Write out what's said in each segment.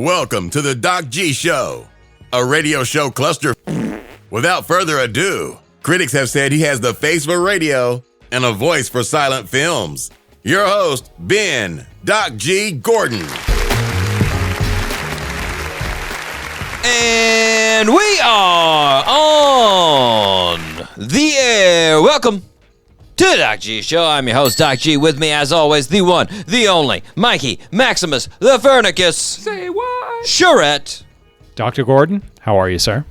Welcome to the Doc G Show, a radio show cluster. Without further ado, critics have said he has the face for radio and a voice for silent films. Your host, Ben Doc G Gordon. And we are on the air. Welcome to the Doc G Show. I'm your host, Doc G. With me, as always, the one, the only, Mikey Maximus, the Fernicus. Say what? Charette. Dr. Gordon, how are you, sir?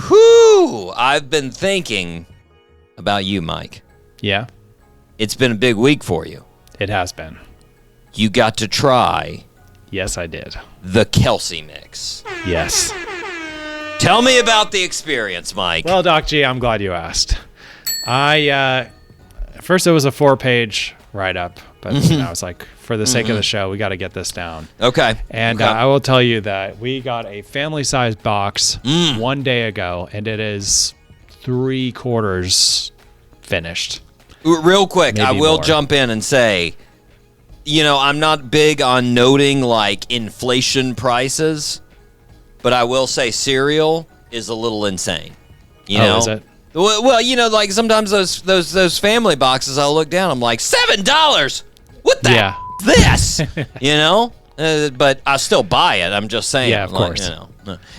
Whew. I've been thinking about you, Mike. Yeah, It's been a big week for you. it has been. You got to try Yes, I did. the Kelsey mix. Yes. Tell me about the experience, Mike. Well, Doc G, I'm glad you asked. First it was a 4-page write-up, but I was like, for the sake of the show, we got to get this down. Okay. And Okay. I will tell you that we got a family-sized box 1 day ago, and it is 3/4 finished. Real quick, Maybe I will more. jump in and say, I'm not big on noting like inflation prices, but I will say cereal is a little insane. You know? Is it? Well, like sometimes those family boxes, I'll look down, I'm like, $7. What the Yeah. this? But I still buy it. I'm just saying. Yeah, of course.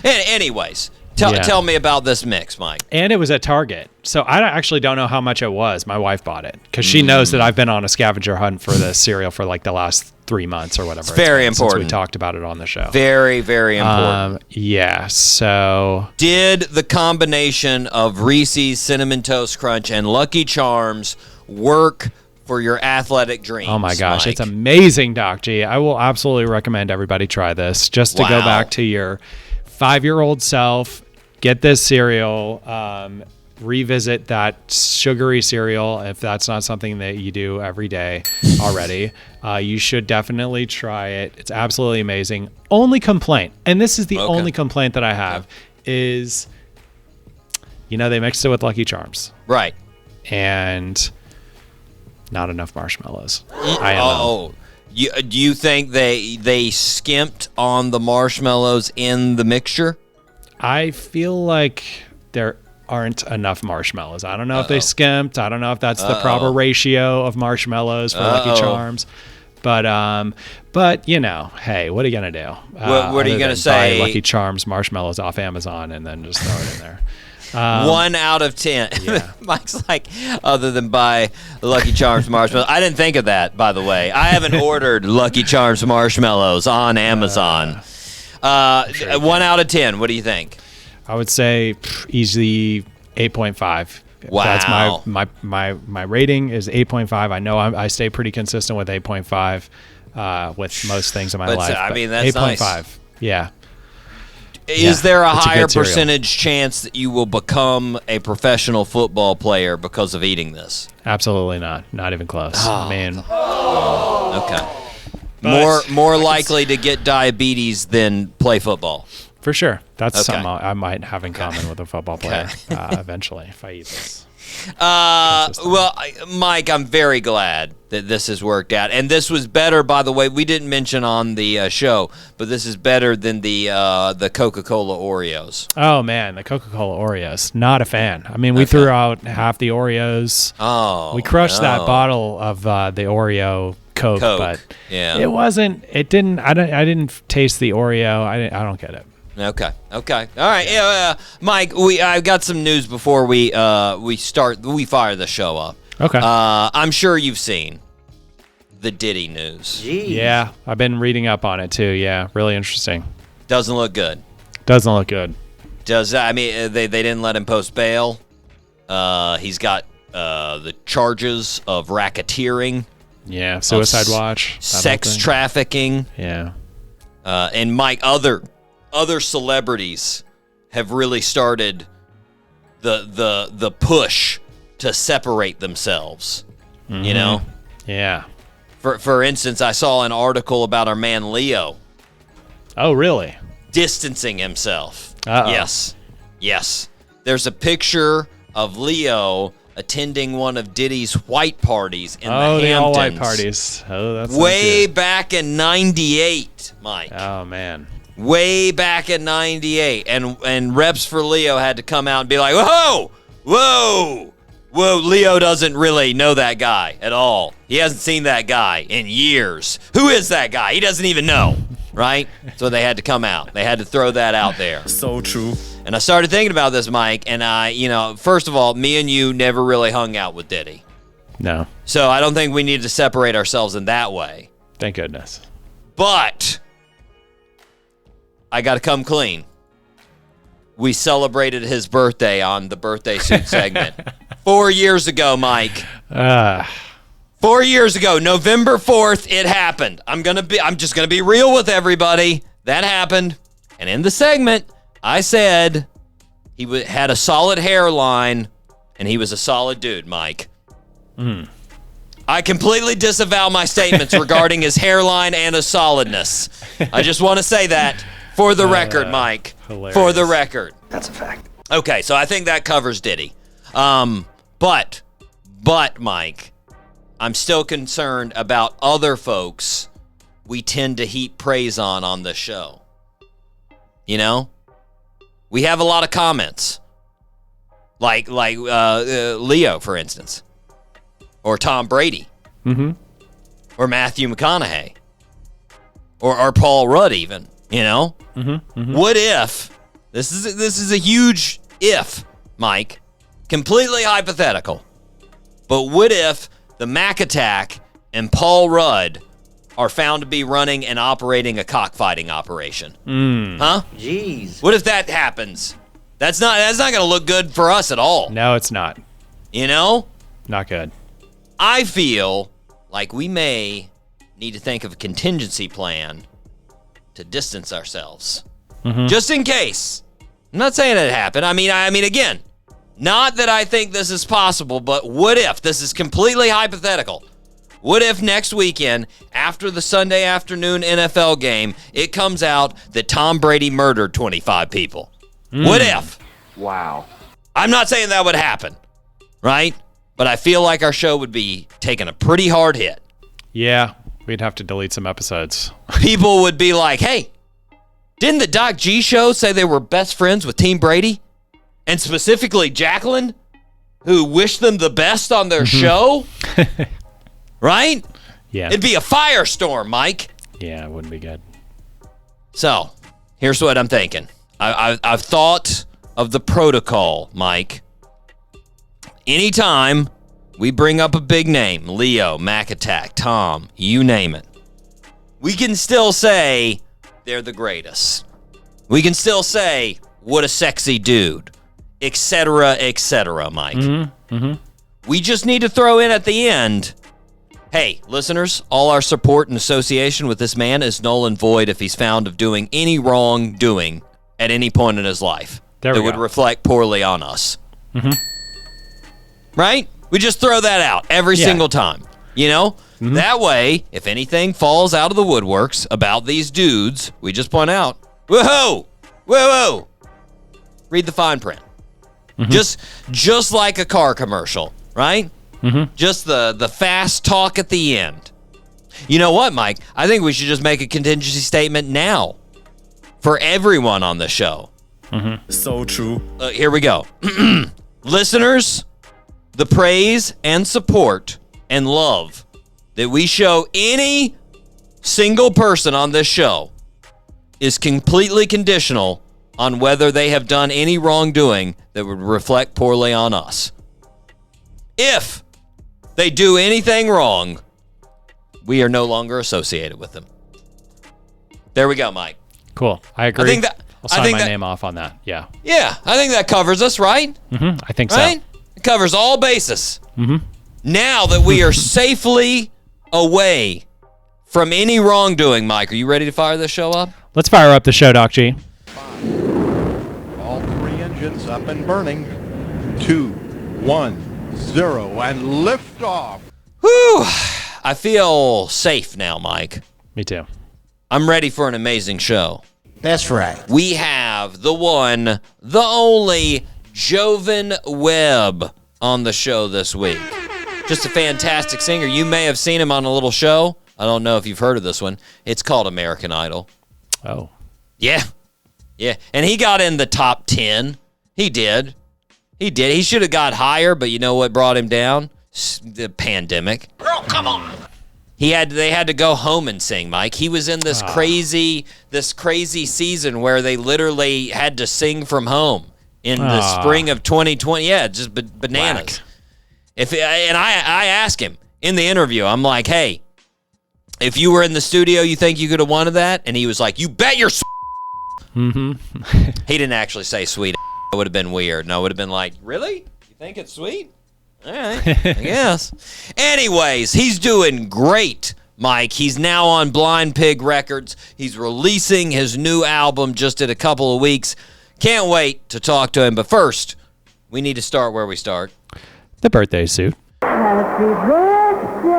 Anyways, Yeah. tell me about this mix, Mike. And it was at Target. So I actually don't know how much it was. My wife bought it because she knows that I've been on a scavenger hunt for the cereal for like the last 3 months or whatever. It's very been since important. we talked about it on the show. Very, very important. Yeah. So Did the combination of Reese's Cinnamon Toast Crunch and Lucky Charms work for your athletic dreams? oh my gosh, Mike? it's amazing, Doc G. I will absolutely recommend everybody try this just to go Wow. back to your 5-year-old self. Get this cereal. Revisit that sugary cereal if that's not something that you do every day already. You should definitely try it. It's absolutely amazing. Only complaint, and this is the Okay. only complaint that I have, is they mixed it with Lucky Charms Right. and not enough marshmallows. I am Oh, do you think they skimped on the marshmallows in the mixture? I feel like there aren't enough marshmallows. I don't know if they skimped. I don't know if that's the proper ratio of marshmallows for Lucky Charms. But hey, what are you gonna do? What are you other gonna than say? Buy Lucky Charms marshmallows off Amazon and then just throw it in there. 1 out of 10. yeah. Mike's like, other than buy Lucky Charms marshmallows. I didn't think of that, by the way. I haven't ordered Lucky Charms marshmallows on Amazon. 1 out of 10. What do you think? I would say easily 8.5. Wow. That's my rating is 8.5. I know I stay pretty consistent with 8.5 with most things in my But, life. I but mean, that's 8.5. nice. Yeah. Is there a it's a higher good cereal. percentage chance that you will become a professional football player because of eating this? Absolutely not. Not even close. Man. Okay. But- More likely to get diabetes than play football. For sure. That's Okay. something I might have in common with a football player eventually if I eat this. Mike, I'm very glad that this has worked out. And this was better, by the way, we didn't mention on the show, but this is better than the Coca-Cola Oreos. Oh, man. The Coca-Cola Oreos. Not a fan. I mean, we threw out half the Oreos. Oh, We crushed that no. bottle of the Oreo Coke, but yeah. it didn't, I didn't taste the Oreo. I don't get it. Okay. All right. Mike, I've got some news before we fire the show up. Okay. I'm sure you've seen the Diddy news. Yeah, I've been reading up on it too. Yeah, really interesting. Doesn't look good. Doesn't look good. They didn't let him post bail. He's got the charges of racketeering, Yeah, Suicide Watch. that whole sex thing. trafficking, Yeah. and Mike, other celebrities have really started the push to separate themselves. You know, Yeah. for instance, I saw an article about our man Leo Oh, really? distancing himself. Uh-oh. Yes. There's a picture of Leo attending one of Diddy's white parties in the Hamptons. the all-white parties. Oh, that's way back in '98, Mike. Oh, man. way back in 98, and reps for Leo had to come out and be like, whoa, Leo doesn't really know that guy at all. He hasn't seen that guy in years. Who is that guy? He doesn't even know, right? So they had to come out. They had to throw that out there. So true. And I started thinking about this, Mike, and first of all, me and you never really hung out with Diddy. No. So I don't think we need to separate ourselves in that way. Thank goodness. But I got to come clean. We celebrated his birthday on the birthday suit segment 4 years ago, Mike. 4 years ago, November 4th, it happened. I'm just gonna be real with everybody. That happened, and in the segment, I said he had a solid hairline, and he was a solid dude, Mike. I completely disavow my statements regarding his hairline and his solidness. I just want to say that for the record, Mike. Hilarious. For the record. That's a fact. Okay, so I think that covers Diddy. But Mike, I'm still concerned about other folks we tend to heap praise on this show. You know? We have a lot of comments. Like Leo, for instance. Or Tom Brady. Mm-hmm. Or Matthew McConaughey. Or Paul Rudd even, you know? Mm-hmm. Mm-hmm. What if, this is a huge if, Mike, completely hypothetical, but what if the Mac Attack and Paul Rudd are found to be running and operating a cockfighting operation? Huh? Jeez. What if that happens? That's not going to look good for us at all. No, it's not. You know? Not good. I feel like we may need to think of a contingency plan to distance ourselves. Mm-hmm. Just in case. I'm not saying it happened. I mean, again, not that I think this is possible, but what if? This is completely hypothetical. What if next weekend, after the Sunday afternoon NFL game, it comes out that Tom Brady murdered 25 people? What if? Wow. I'm not saying that would happen, right? But I feel like our show would be taking a pretty hard hit. Yeah, we'd have to delete some episodes. People would be like, hey, didn't the Doc G show say they were best friends with Team Brady? And specifically Jacqueline, who wished them the best on their show? Right? Yeah. It'd be a firestorm, Mike. Yeah, it wouldn't be good. So, here's what I'm thinking. I've thought of the protocol, Mike. Anytime we bring up a big name, Leo, Mac Attack, Tom, you name it, we can still say they're the greatest. We can still say, what a sexy dude, etc., Mike. Mm-hmm. Mm-hmm. We just need to throw in at the end, hey, listeners, all our support and association with this man is null and void if he's found of doing any wrongdoing at any point in his life that would reflect poorly on us. Mm-hmm. Right? We just throw that out every single time, you know? Mm-hmm. That way, if anything falls out of the woodworks about these dudes, we just point out, whoa, read the fine print. Mm-hmm. Just like a car commercial, right? Mm-hmm. Just the fast talk at the end. You know what, Mike? I think we should just make a contingency statement now for everyone on the show. Mm-hmm. So true. Here we go. Listeners, the praise and support and love that we show any single person on this show is completely conditional on whether they have done any wrongdoing that would reflect poorly on us. If they do anything wrong, we are no longer associated with them. There we go, Mike. Cool. I agree. I'll sign my name off on that. Yeah. Yeah, I think that covers us, right? Mm-hmm. I think right? so. It covers all bases. Mm-hmm. Now that we are safely away from any wrongdoing, Mike, are you ready to fire this show up? Let's fire up the show, Doc G. All three engines up and burning. 2, 1, 0, and lift off. Whew. I feel safe now, Mike. Me too. I'm ready for an amazing show. That's right. We have the one, the only Jovin Webb on the show this week. Just a fantastic singer. You may have seen him on a little show. I don't know if you've heard of this one. It's called American Idol. Oh. Yeah. Yeah. And he got in the top 10. He did. He should have got higher, but you know what brought him down? The pandemic. Oh, come on. They had to go home and sing, Mike. He was in this crazy season where they literally had to sing from home in the spring of 2020. Yeah, just bananas. Whack. I asked him in the interview, I'm like, hey, if you were in the studio, you think you could have wanted that? And he was like, you bet your Mm-hmm. He didn't actually say sweet. It would have been weird. No, it would have been like, really? You think it's sweet? All right, I guess. Anyways, he's doing great, Mike. He's now on Blind Pig Records. He's releasing his new album just in a couple of weeks. Can't wait to talk to him. But first, we need to start where we start. The birthday suit. Happy birthday,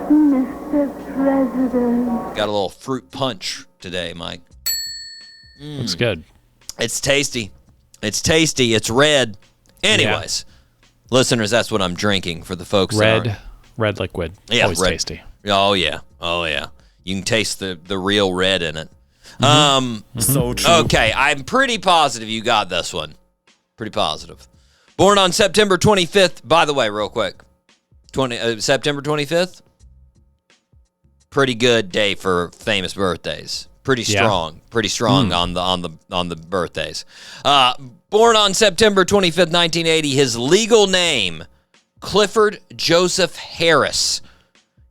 Mr. President. Got a little fruit punch today, Mike. Looks good. It's tasty. It's tasty. It's red. Anyways, listeners, that's what I'm drinking for the folks. Red liquid. Yeah, always red. tasty. Oh yeah. You can taste the real red in it. So true. Okay, I'm pretty positive you got this one. Pretty positive. Born on September 25th. By the way, real quick, September 25th. Pretty good day for famous birthdays. Pretty strong on the birthdays. Born on September 25th, 1980. His legal name, Clifford Joseph Harris.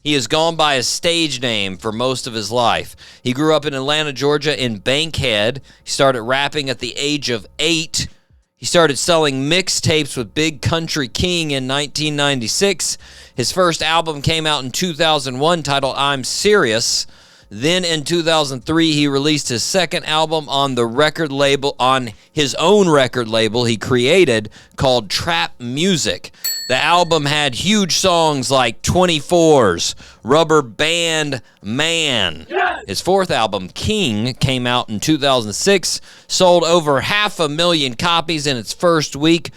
He has gone by his stage name for most of his life. He grew up in Atlanta, Georgia, in Bankhead. He started rapping at the age of 8. He started selling mixtapes with Big Country King in 1996. His first album came out in 2001 titled I'm Serious. Then in 2003, he released his second album on his own record label he created called Trap Music. The album had huge songs like 24s, Rubber Band Man. Yes! His fourth album, King, came out in 2006, sold over 500,000 copies in its first week,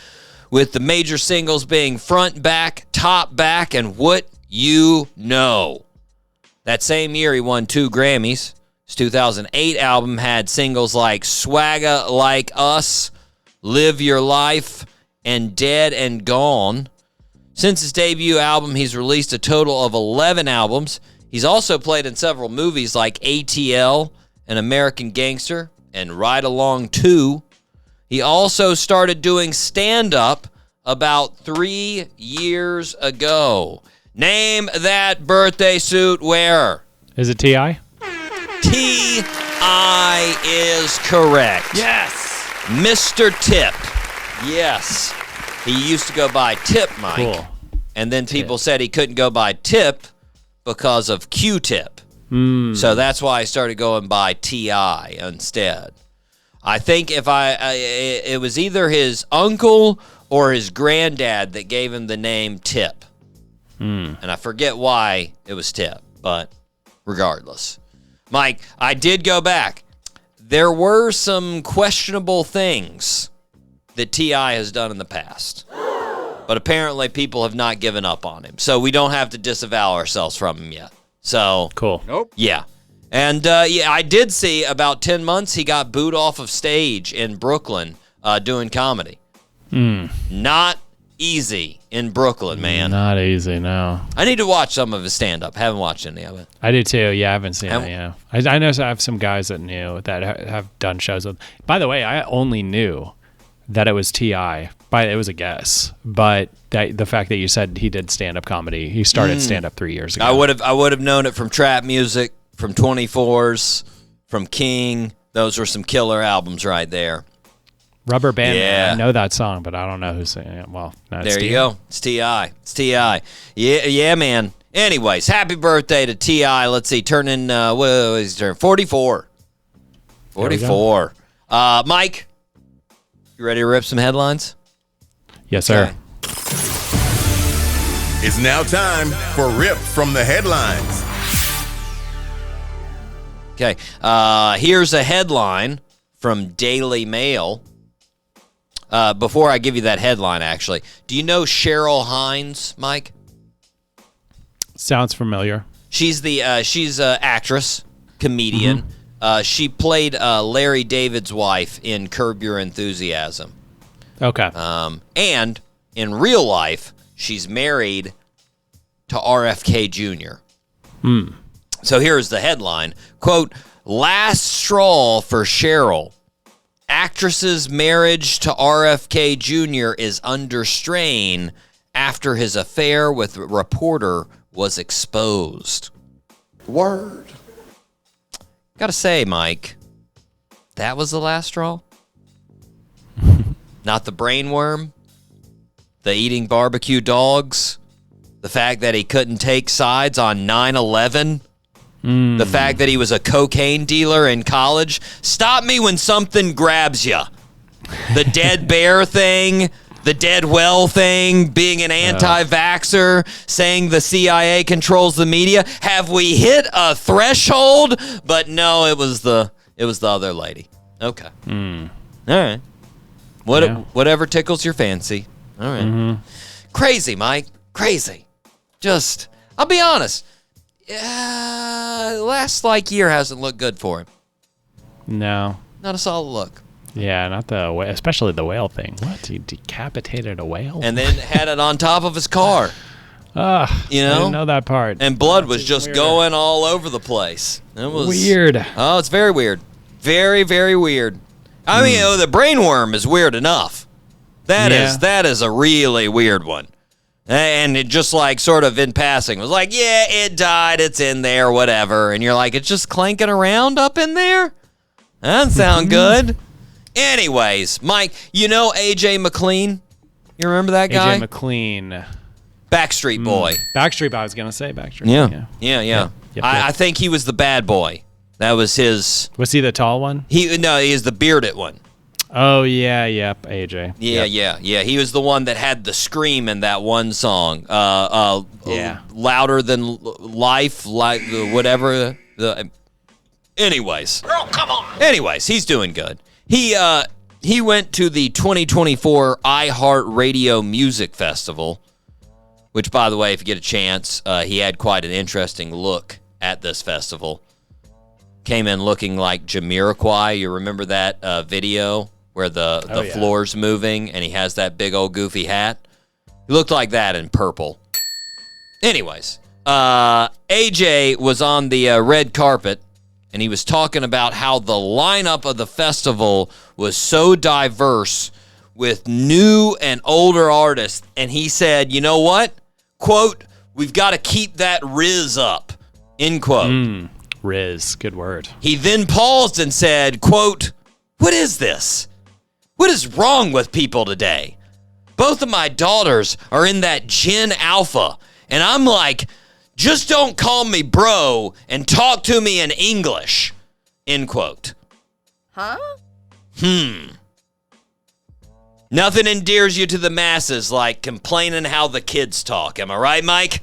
with the major singles being Front Back, Top Back, and What You Know. That same year, he won 2 Grammys. His 2008 album had singles like Swagga Like Us, Live Your Life, and Dead and Gone. Since his debut album, he's released a total of 11 albums. He's also played in several movies like ATL, An American Gangster, and Ride Along 2. He also started doing stand-up about 3 years ago. Name that birthday suit wearer. Is it T.I.? T.I. is correct. Yes. Mr. Tip. Yes. He used to go by Tip, Mike. Cool. And then people said he couldn't go by Tip because of Q-Tip. So that's why I started going by T.I. instead. I think it was either his uncle or his granddad that gave him the name Tip. And I forget why it was Tip, but regardless. Mike, I did go back. There were some questionable things that T.I. has done in the past. But apparently people have not given up on him. So we don't have to disavow ourselves from him yet. So, Cool. Nope. yeah. And, I did see about 10 months he got booed off of stage in Brooklyn doing comedy. Not easy in Brooklyn, man. Not easy, no. I need to watch some of his stand-up. Haven't watched any of it. I do too. Yeah, I haven't seen it. Yeah, I know. I have some guys that knew that have done shows with. By the way, I only knew that it was T.I. It was a guess, but the fact that you said he did stand-up comedy, he started stand-up 3 years ago. I would have known it from Trap Music, from 24s, from King. Those were some killer albums right there. Rubber Band. Yeah. I know that song, but I don't know who's singing it. Well, no, it's There you T.I. go. It's T.I. It's T.I. Yeah, man. Anyways, happy birthday to T.I. Let's see, turning, what is he turning? 44. 44. Mike, you ready to rip some headlines? Yes, sir. Okay. It's now time for Rip from the Headlines. Okay, here's a headline from Daily Mail. Before I give you that headline, actually, do you know Cheryl Hines, Mike? Sounds familiar. She's the she's an actress, comedian. She played Larry David's wife in Curb Your Enthusiasm. Okay. And in real life, she's married to RFK Jr. So here's the headline. Quote, last straw for Cheryl. Actress's marriage to RFK Jr. is under strain after his affair with a reporter was exposed. Word. Gotta say, Mike, that was the last straw? Not the brainworm, the eating barbecue dogs, the fact that he couldn't take sides on 9/11, the fact that he was a cocaine dealer in college. Stop me when something grabs you. The dead bear thing, the dead well thing, being an anti-vaxxer, saying the CIA controls the media. Have we hit a threshold? But no, it was the other lady. Okay. All right. Whatever tickles your fancy. All right. Crazy, Mike. Crazy. Just, I'll be honest. Last year hasn't looked good for him. No. Not a solid look. Yeah, not especially the whale thing. What? He decapitated a whale? And then had it on top of his car. You know? I didn't know that part. And blood was just going all over the place. It was weird. Oh, it's very weird. Very, very weird. I mean, the brainworm is weird enough. That is a really weird one. And it just sort of in passing was like, yeah, it died. It's in there, whatever. And you're like, it's just clanking around up in there? That doesn't sound good. Anyways, Mike, you know AJ McLean? You remember that guy? AJ McLean. Backstreet Boy. Backstreet Boy, I was going to say Backstreet. Yeah. Yep. I think he was the bad boy. That was his... Was he the tall one? He is the bearded one. Oh, yeah, yep, AJ. Yeah. He was the one that had the scream in that one song. Louder than life, like whatever. Anyways. Girl, come on. Anyways, he's doing good. He went to the 2024 iHeartRadio Music Festival, which, by the way, if you get a chance, he had quite an interesting look at this festival. Came in looking like Jamiroquai. You remember that video where the floor's moving and he has that big old goofy hat? He looked like that in purple. Anyways, AJ was on the red carpet and he was talking about how the lineup of the festival was so diverse with new and older artists. And he said, you know what? Quote, we've got to keep that Riz up. End quote. Riz, good word. He then paused and said, quote, what is this? What is wrong with people today? Both of my daughters are in that Gen Alpha, and I'm like, just don't call me bro and talk to me in English, end quote. Huh? Nothing endears you to the masses like complaining how the kids talk. Am I right, Mike?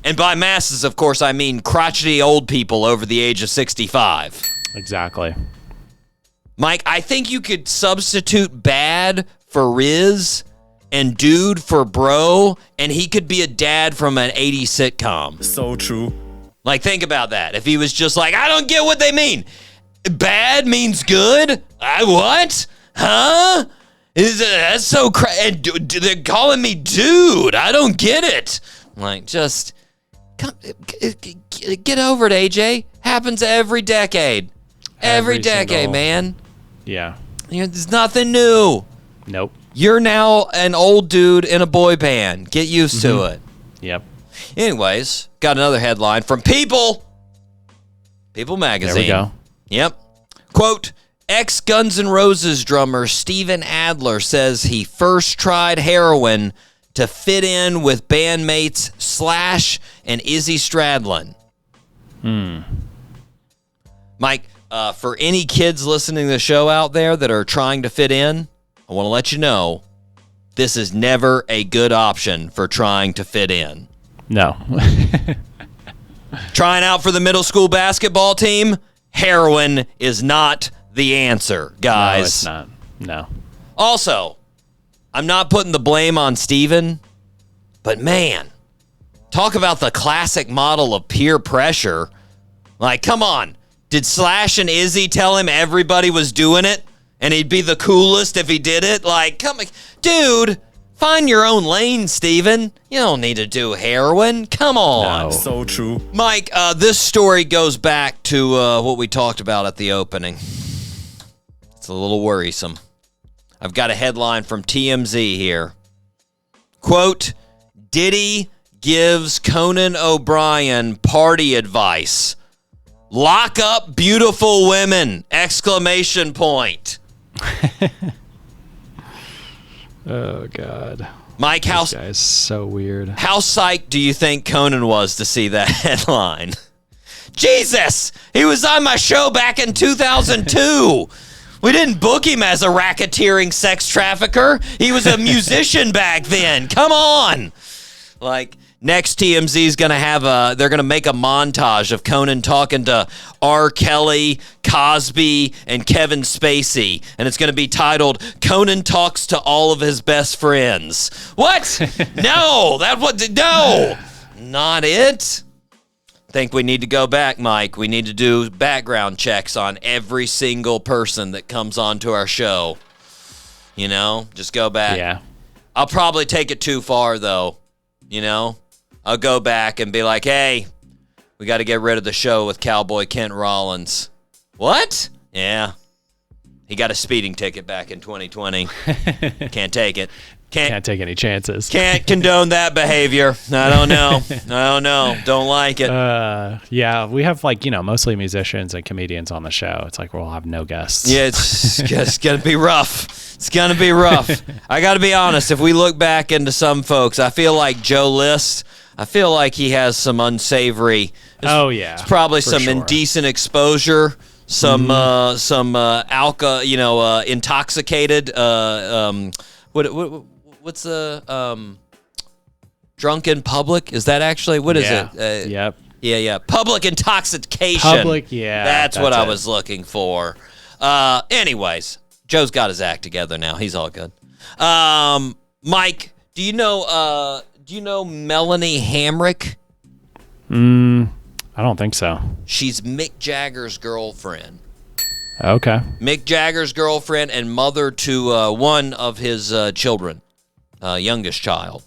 And by masses, of course, I mean crotchety old people over the age of 65. Exactly. Mike, I think you could substitute bad for Riz and dude for bro, and he could be a dad from an 80s sitcom. So true. Like, think about that. If he was just like, I don't get what they mean. Bad means good? What? Huh? That's so and they're calling me dude. I don't get it. Like, just get over it, AJ. Happens every decade. Every decade, man. Yeah. There's nothing new. Nope. You're now an old dude in a boy band. Get used to it. Yep. Anyways, got another headline from People magazine. There we go. Yep. Quote, ex-Guns N' Roses drummer Steven Adler says he first tried heroin to fit in with bandmates Slash and Izzy Stradlin. Mike, for any kids listening to the show out there that are trying to fit in, I want to let you know this is never a good option for trying to fit in. No. Trying out for the middle school basketball team, heroin is not the answer, guys. No, it's not. No. Also, I'm not putting the blame on Steven, but man, talk about the classic model of peer pressure. Like, come on. Did Slash and Izzy tell him everybody was doing it and he'd be the coolest if he did it? Like, come on, dude, find your own lane, Steven. You don't need to do heroin. Come on. No. So true. Mike, this story goes back to what we talked about at the opening. It's a little worrisome. I've got a headline from TMZ here. Quote, Diddy gives Conan O'Brien party advice. Lock up beautiful women! Exclamation point. Oh, God. Mike, This guy's so weird. how psyched do you think Conan was to see that headline? Jesus! He was on my show back in 2002. We didn't book him as a racketeering sex trafficker. He was a musician back then. Come on! Like, next TMZ is going to have they're going to make a montage of Conan talking to R. Kelly, Cosby, and Kevin Spacey. And it's going to be titled, Conan Talks to All of His Best Friends. What? No, not it. Think we need to go back, Mike. We need to do background checks on every single person that comes onto our show. You know, just go back. Yeah. I'll probably take it too far, though. You know, I'll go back and be like, hey, we got to get rid of the show with Cowboy Kent Rollins. What? Yeah. He got a speeding ticket back in 2020. Can't take it. Can't take any chances. Can't condone that behavior. I don't know. Don't like it. Yeah, we have mostly musicians and comedians on the show. It's like we'll have no guests. Yeah, it's going to be rough. It's going to be rough. I got to be honest. If we look back into some folks, I feel like Joe List, I feel like he has some unsavory. Oh, yeah. It's probably some sure. indecent exposure, some intoxicated, what's the drunk in public? Is that actually, what is it? Yep. Yeah. Public intoxication. That's what I was looking for. Anyways, Joe's got his act together now. He's all good. Mike, do you know Melanie Hamrick? I don't think so. She's Mick Jagger's girlfriend. Okay. Mick Jagger's girlfriend and mother to one of his children, youngest child.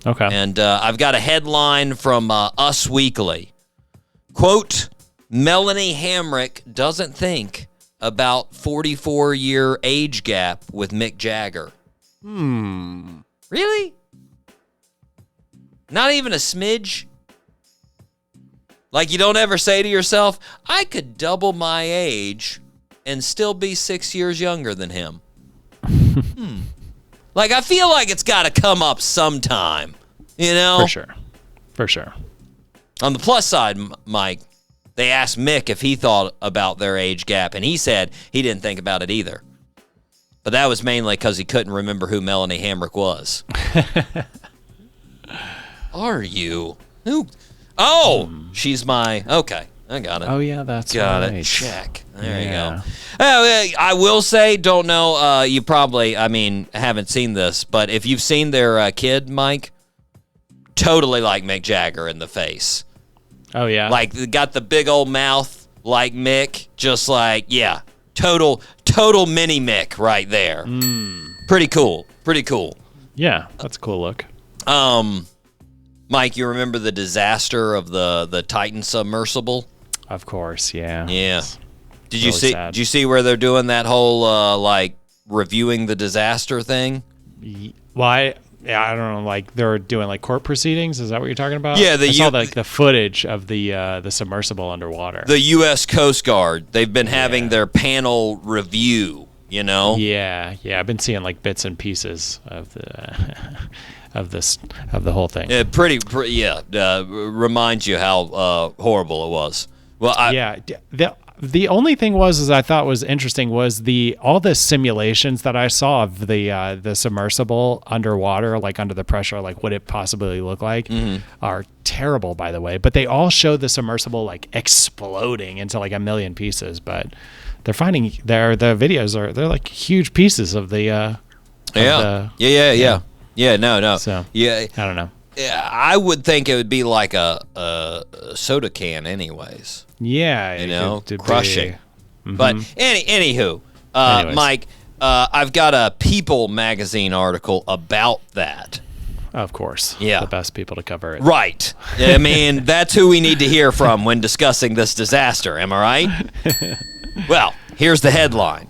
Okay. And I've got a headline from Us Weekly. Quote, Melanie Hamrick doesn't think about 44-year age gap with Mick Jagger. Really? Not even a smidge? Like, you don't ever say to yourself, I could double my age and still be 6 years younger than him. Like, I feel like it's got to come up sometime, you know? For sure. On the plus side, Mike, they asked Mick if he thought about their age gap, and he said he didn't think about it either. But that was mainly because he couldn't remember who Melanie Hamrick was. Are you? Who? Oh, she's my... Okay, I got it. Oh, yeah, that's got right. it. Check. There you go. I will say, don't know, you probably, haven't seen this, but if you've seen their kid, Mike, totally like Mick Jagger in the face. Oh, yeah? Like, got the big old mouth like Mick, just like, yeah, total mini Mick right there. Pretty cool. Yeah, that's a cool look. Mike, you remember the disaster of the Titan submersible? Of course, yeah. Yeah. Did Really you see? sad. Did you see where they're doing that whole reviewing the disaster thing? Why? Yeah, I don't know. Like they're doing like court proceedings. Is that what you're talking about? Yeah, I saw the footage of the submersible underwater. The U.S. Coast Guard. They've been having their panel review. You know. Yeah. I've been seeing like bits and pieces of the of the whole thing. Yeah, pretty. Reminds you how horrible it was. Well, The only thing is I thought was interesting was all the simulations that I saw of the submersible underwater, like under the pressure, like what it possibly look like, are terrible, by the way. But they all show the submersible like exploding into like a million pieces. But they're finding the videos they're like huge pieces of the Yeah. No. So Yeah, I don't know. I would think it would be like a soda can, anyways. Yeah, You know, to crushing. be- But anywho, Anyways. Mike, I've got a People magazine article about that. Of course. Yeah. The best people to cover it. Right. I mean, that's who we need to hear from when discussing this disaster. Am I right? Well, here's the headline.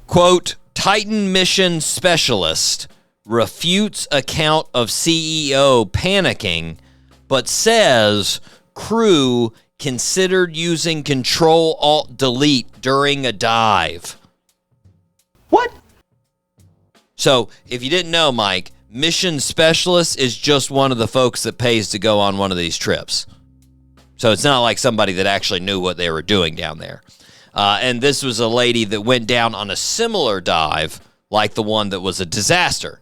Quote, Titan mission specialist refutes account of CEO panicking, but says crew considered using Control-Alt-Delete during a dive. What? So, if you didn't know, Mike, mission specialist is just one of the folks that pays to go on one of these trips. So it's not like somebody that actually knew what they were doing down there. And this was a lady that went down on a similar dive like the one that was a disaster.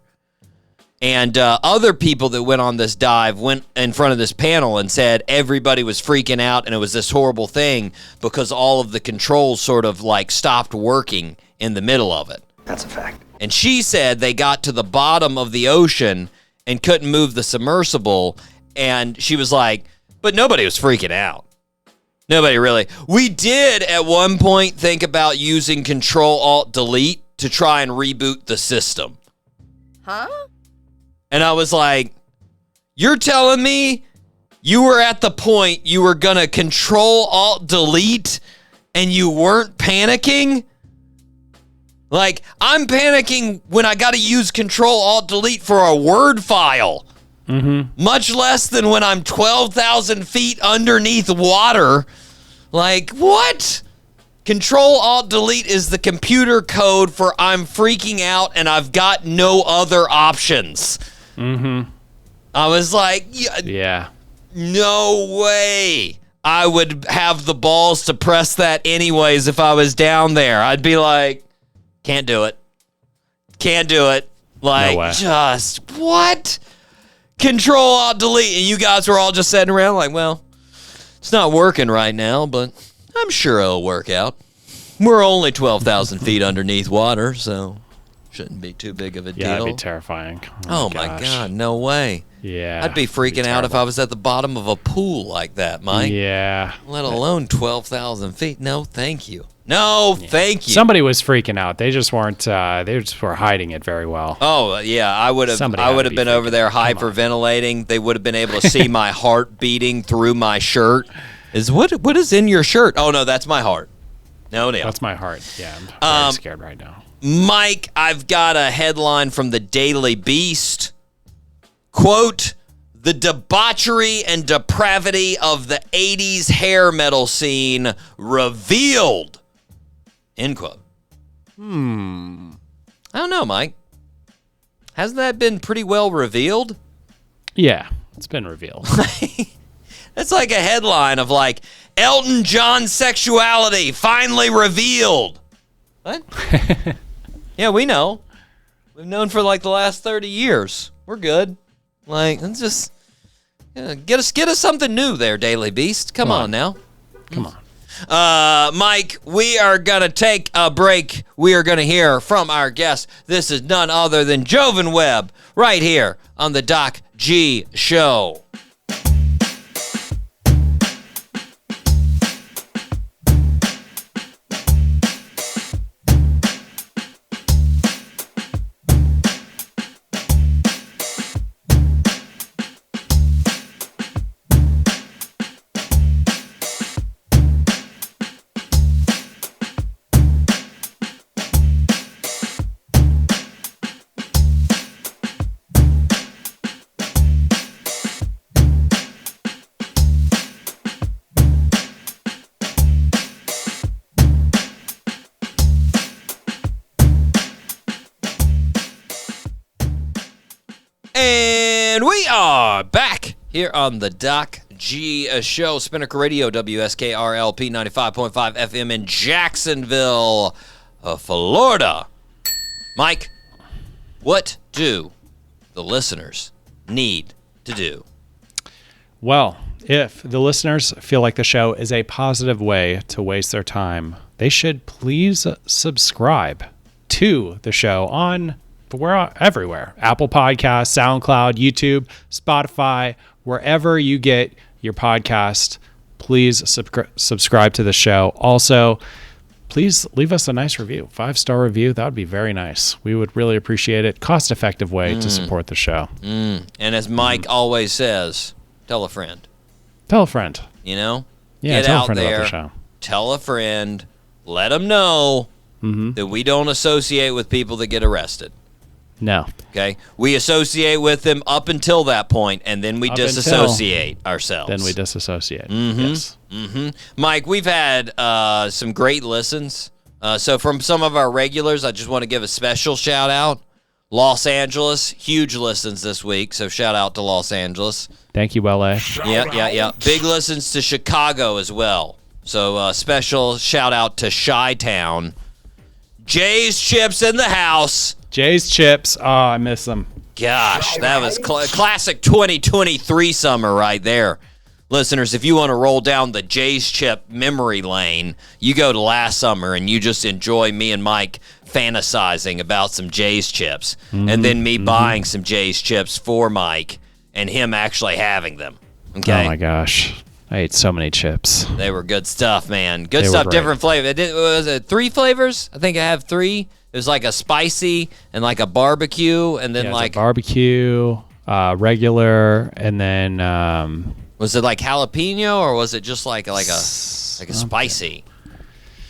And other people that went on this dive went in front of this panel and said everybody was freaking out and it was this horrible thing because all of the controls sort of like stopped working in the middle of it. That's a fact. And she said they got to the bottom of the ocean and couldn't move the submersible. And she was like, but nobody was freaking out. Nobody really. We did at one point think about using Control-Alt-Delete to try and reboot the system. Huh? And I was like, you're telling me you were at the point you were going to Control-Alt-Delete and you weren't panicking? Like, I'm panicking when I got to use Control-Alt-Delete for a Word file. Much less than when I'm 12,000 feet underneath water. Like, what? Control-Alt-Delete is the computer code for I'm freaking out and I've got no other options. I was like, Yeah. no way I would have the balls to press that anyways if I was down there. I'd be like, can't do it. Can't do it. Like, No way. just, what? Control-Alt-Delete. And you guys were all just sitting around like, well, it's not working right now, but I'm sure it'll work out. We're only 12,000 feet underneath water, so shouldn't be too big of a Yeah, that'd deal. be terrifying. Oh my gosh. God, no way. Yeah. I'd be freaking out if I was at the bottom of a pool like that, Mike. Yeah. Let alone 12,000 feet. No, thank you. No, thank you. Somebody was freaking out. They just weren't. They just were hiding it very well. Oh yeah, I would have. Somebody I had would to have be been over freaking there out. Come on. hyperventilating. They would have been able to see my heart beating through my shirt. What is in your shirt? Oh no, that's my heart. No. That's my heart. Yeah, I'm very scared right now. Mike, I've got a headline from the Daily Beast. Quote, the debauchery and depravity of the 80s hair metal scene revealed. End quote. I don't know, Mike. Hasn't that been pretty well revealed? Yeah, it's been revealed. That's like a headline of like, Elton John's sexuality finally revealed. What? Yeah, we know. We've known for like the last 30 years. We're good. Like, let's just get us something new there, Daily Beast. Come on now. Come on. Mike, we are going to take a break. We are going to hear from our guest. This is none other than Jovin Webb right here on the Doc G Show. And we are back here on the Doc G Show, Spinnaker Radio, WSKRLP 95.5 FM in Jacksonville, Florida. Mike, what do the listeners need to do? Well, if the listeners feel like the show is a positive way to waste their time, they should please subscribe to the show on but we're everywhere. Apple Podcasts, SoundCloud, YouTube, Spotify, wherever you get your podcast. Please subscribe to the show. Also, please leave us a nice review. 5-star review. That would be very nice. We would really appreciate it. Cost-effective way to support the show. And as Mike always says, tell a friend. Tell a friend. You know? Yeah, Get tell out a friend there, about the show. tell a friend, let them know that we don't associate with people that get arrested. No. Okay? We associate with them up until that point, and then we disassociate ourselves. Then we disassociate. Yes. Mike, we've had some great listens. So from some of our regulars, I just want to give a special shout out. Los Angeles, huge listens this week, so shout out to Los Angeles. Thank you, LA. Yeah. Big listens to Chicago as well. So special shout out to Chi-Town. Jay's Chips in the house. Jay's Chips. Oh, I miss them. Gosh, that was classic 2023 summer right there. Listeners, if you want to roll down the Jay's Chip memory lane, you go to last summer and you just enjoy me and Mike fantasizing about some Jay's Chips, and then me buying some Jay's Chips for Mike and him actually having them. Okay? Oh, my gosh. I ate so many chips. They were good stuff, man. Good They stuff, were great. different flavor. Was it 3 flavors? I think I have 3. It was like a spicy and like a barbecue, and then Yeah, it's like a barbecue, regular, and then was it like jalapeno or was it just like a spicy?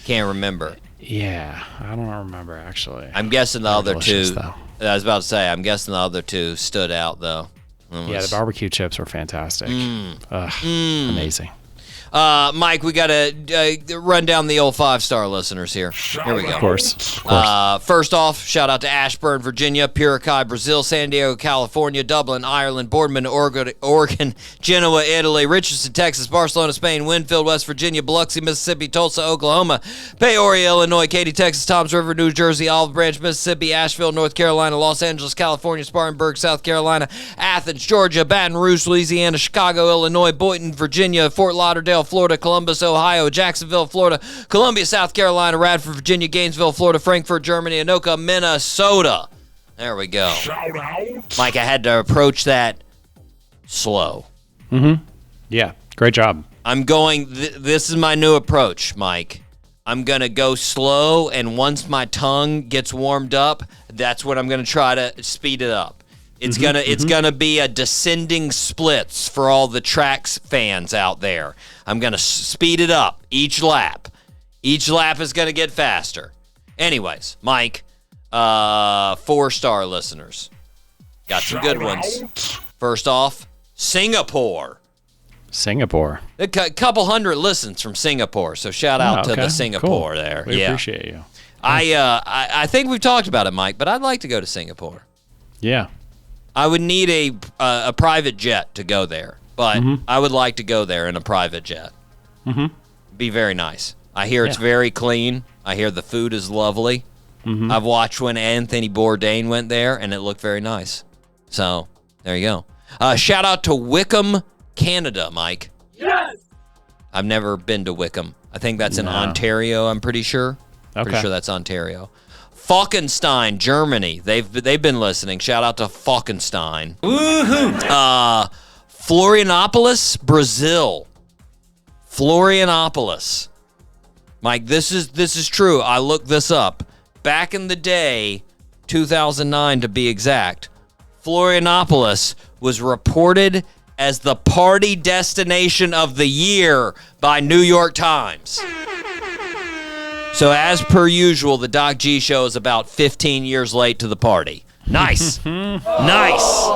Can't remember. yeah, I don't remember actually. I'm guessing the They're other delicious, two. though. I was about to say, I'm guessing the other 2 stood out though. Yeah, the barbecue chips were fantastic. Amazing. Mike, we got to run down the old 5-star listeners here. Here we go. Of course. First off, shout out to Ashburn, Virginia, Piracai, Brazil, San Diego, California, Dublin, Ireland, Boardman, Oregon, Genoa, Italy, Richardson, Texas, Barcelona, Spain, Winfield, West Virginia, Biloxi, Mississippi, Tulsa, Oklahoma, Peoria, Illinois, Katy, Texas, Toms River, New Jersey, Olive Branch, Mississippi, Asheville, North Carolina, Los Angeles, California, Spartanburg, South Carolina, Athens, Georgia, Baton Rouge, Louisiana, Chicago, Illinois, Boynton, Virginia, Fort Lauderdale, Florida, Columbus, Ohio, Jacksonville, Florida, Columbia, South Carolina, Radford, Virginia, Gainesville, Florida, Frankfurt, Germany, Anoka, Minnesota. There we go. Mike, I had to approach that slow. Yeah, great job. I'm going, this is my new approach, Mike. I'm going to go slow, and once my tongue gets warmed up, that's when I'm going to try to speed it up. It's gonna be a descending splits for all the Trax fans out there. I'm gonna speed it up each lap. Each lap is gonna get faster. Anyways, Mike, 4-star listeners, got some good ones. First off, Singapore. A couple hundred listens from Singapore, so shout out to the Singapore cool. there. We appreciate you. I think we've talked about it, Mike, but I'd like to go to Singapore. Yeah. I would need a private jet to go there, but I would like to go there in a private jet. Be very nice. I hear it's very clean. I hear the food is lovely. I've watched when Anthony Bourdain went there, and it looked very nice. So, there you go. Shout out to Wickham, Canada, Mike. Yes! I've never been to Wickham. I think that's in Ontario, I'm pretty sure. Okay. Pretty sure that's Ontario. Falkenstein, Germany. They've been listening. Shout out to Falkenstein. Woohoo! Florianopolis, Brazil. Florianopolis. Mike, this is true. I looked this up. Back in the day, 2009 to be exact, Florianopolis was reported as the party destination of the year by New York Times. So as per usual, the Doc G Show is about 15 years late to the party. Nice. Nice.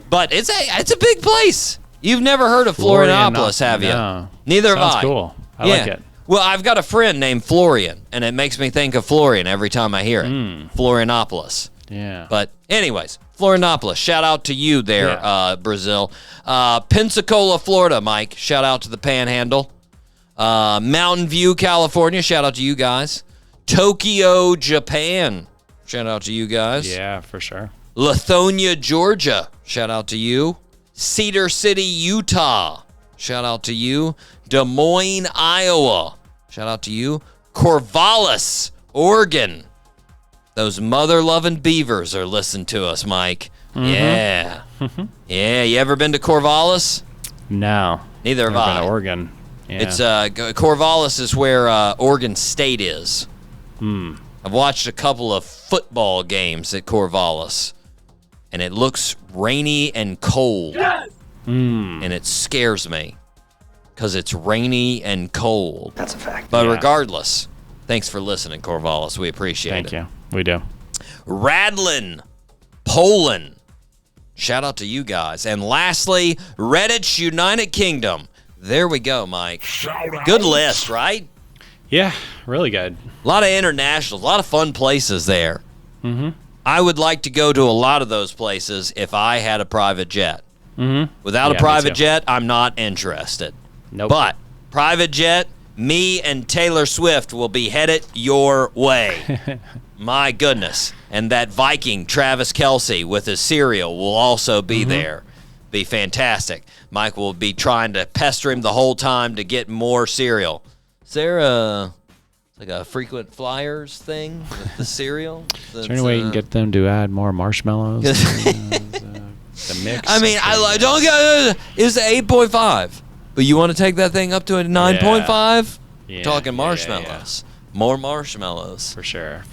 But it's a big place. You've never heard of Florianopolis, have you? No. Neither have I. Sounds cool. I like it. Well, I've got a friend named Florian, and it makes me think of Florian every time I hear it. Florianopolis. Yeah. But anyways, Florianopolis, shout out to you there, Brazil. Pensacola, Florida, Mike. Shout out to the Panhandle. Mountain View, California. Shout out to you guys. Tokyo, Japan. Shout out to you guys. Yeah, for sure. Lithonia, Georgia. Shout out to you. Cedar City, Utah. Shout out to you. Des Moines, Iowa. Shout out to you. Corvallis, Oregon. Those mother-loving beavers are listening to us, Mike. Yeah. Yeah, you ever been to Corvallis? No. Neither have Never been I. to Oregon. Yeah. It's Corvallis is where Oregon State is. I've watched a couple of football games at Corvallis, and it looks rainy and cold. Yes! And it scares me because it's rainy and cold. That's a fact. But regardless, thanks for listening, Corvallis. We appreciate it. Thank you. We do. Radlin, Poland. Shout out to you guys. And lastly, Redditch, United Kingdom. There we go, Mike. Good list, right? Yeah, really good. A lot of internationals, a lot of fun places there. I would like to go to a lot of those places if I had a private jet. Without Yeah, a private me too. jet, I'm not interested. Nope. But private jet, me and Taylor Swift will be headed your way. My goodness. And that Viking, Travis Kelce, with his cereal will also be there. Be fantastic. Mike will be trying to pester him the whole time to get more cereal. Is there like a frequent flyers thing with the cereal? Is there any way you can get them to add more marshmallows? The mix. I mean, don't get it's 8.5, but you want to take that thing up to a 9.5? Yeah, Talking yeah, marshmallows, more marshmallows. For sure.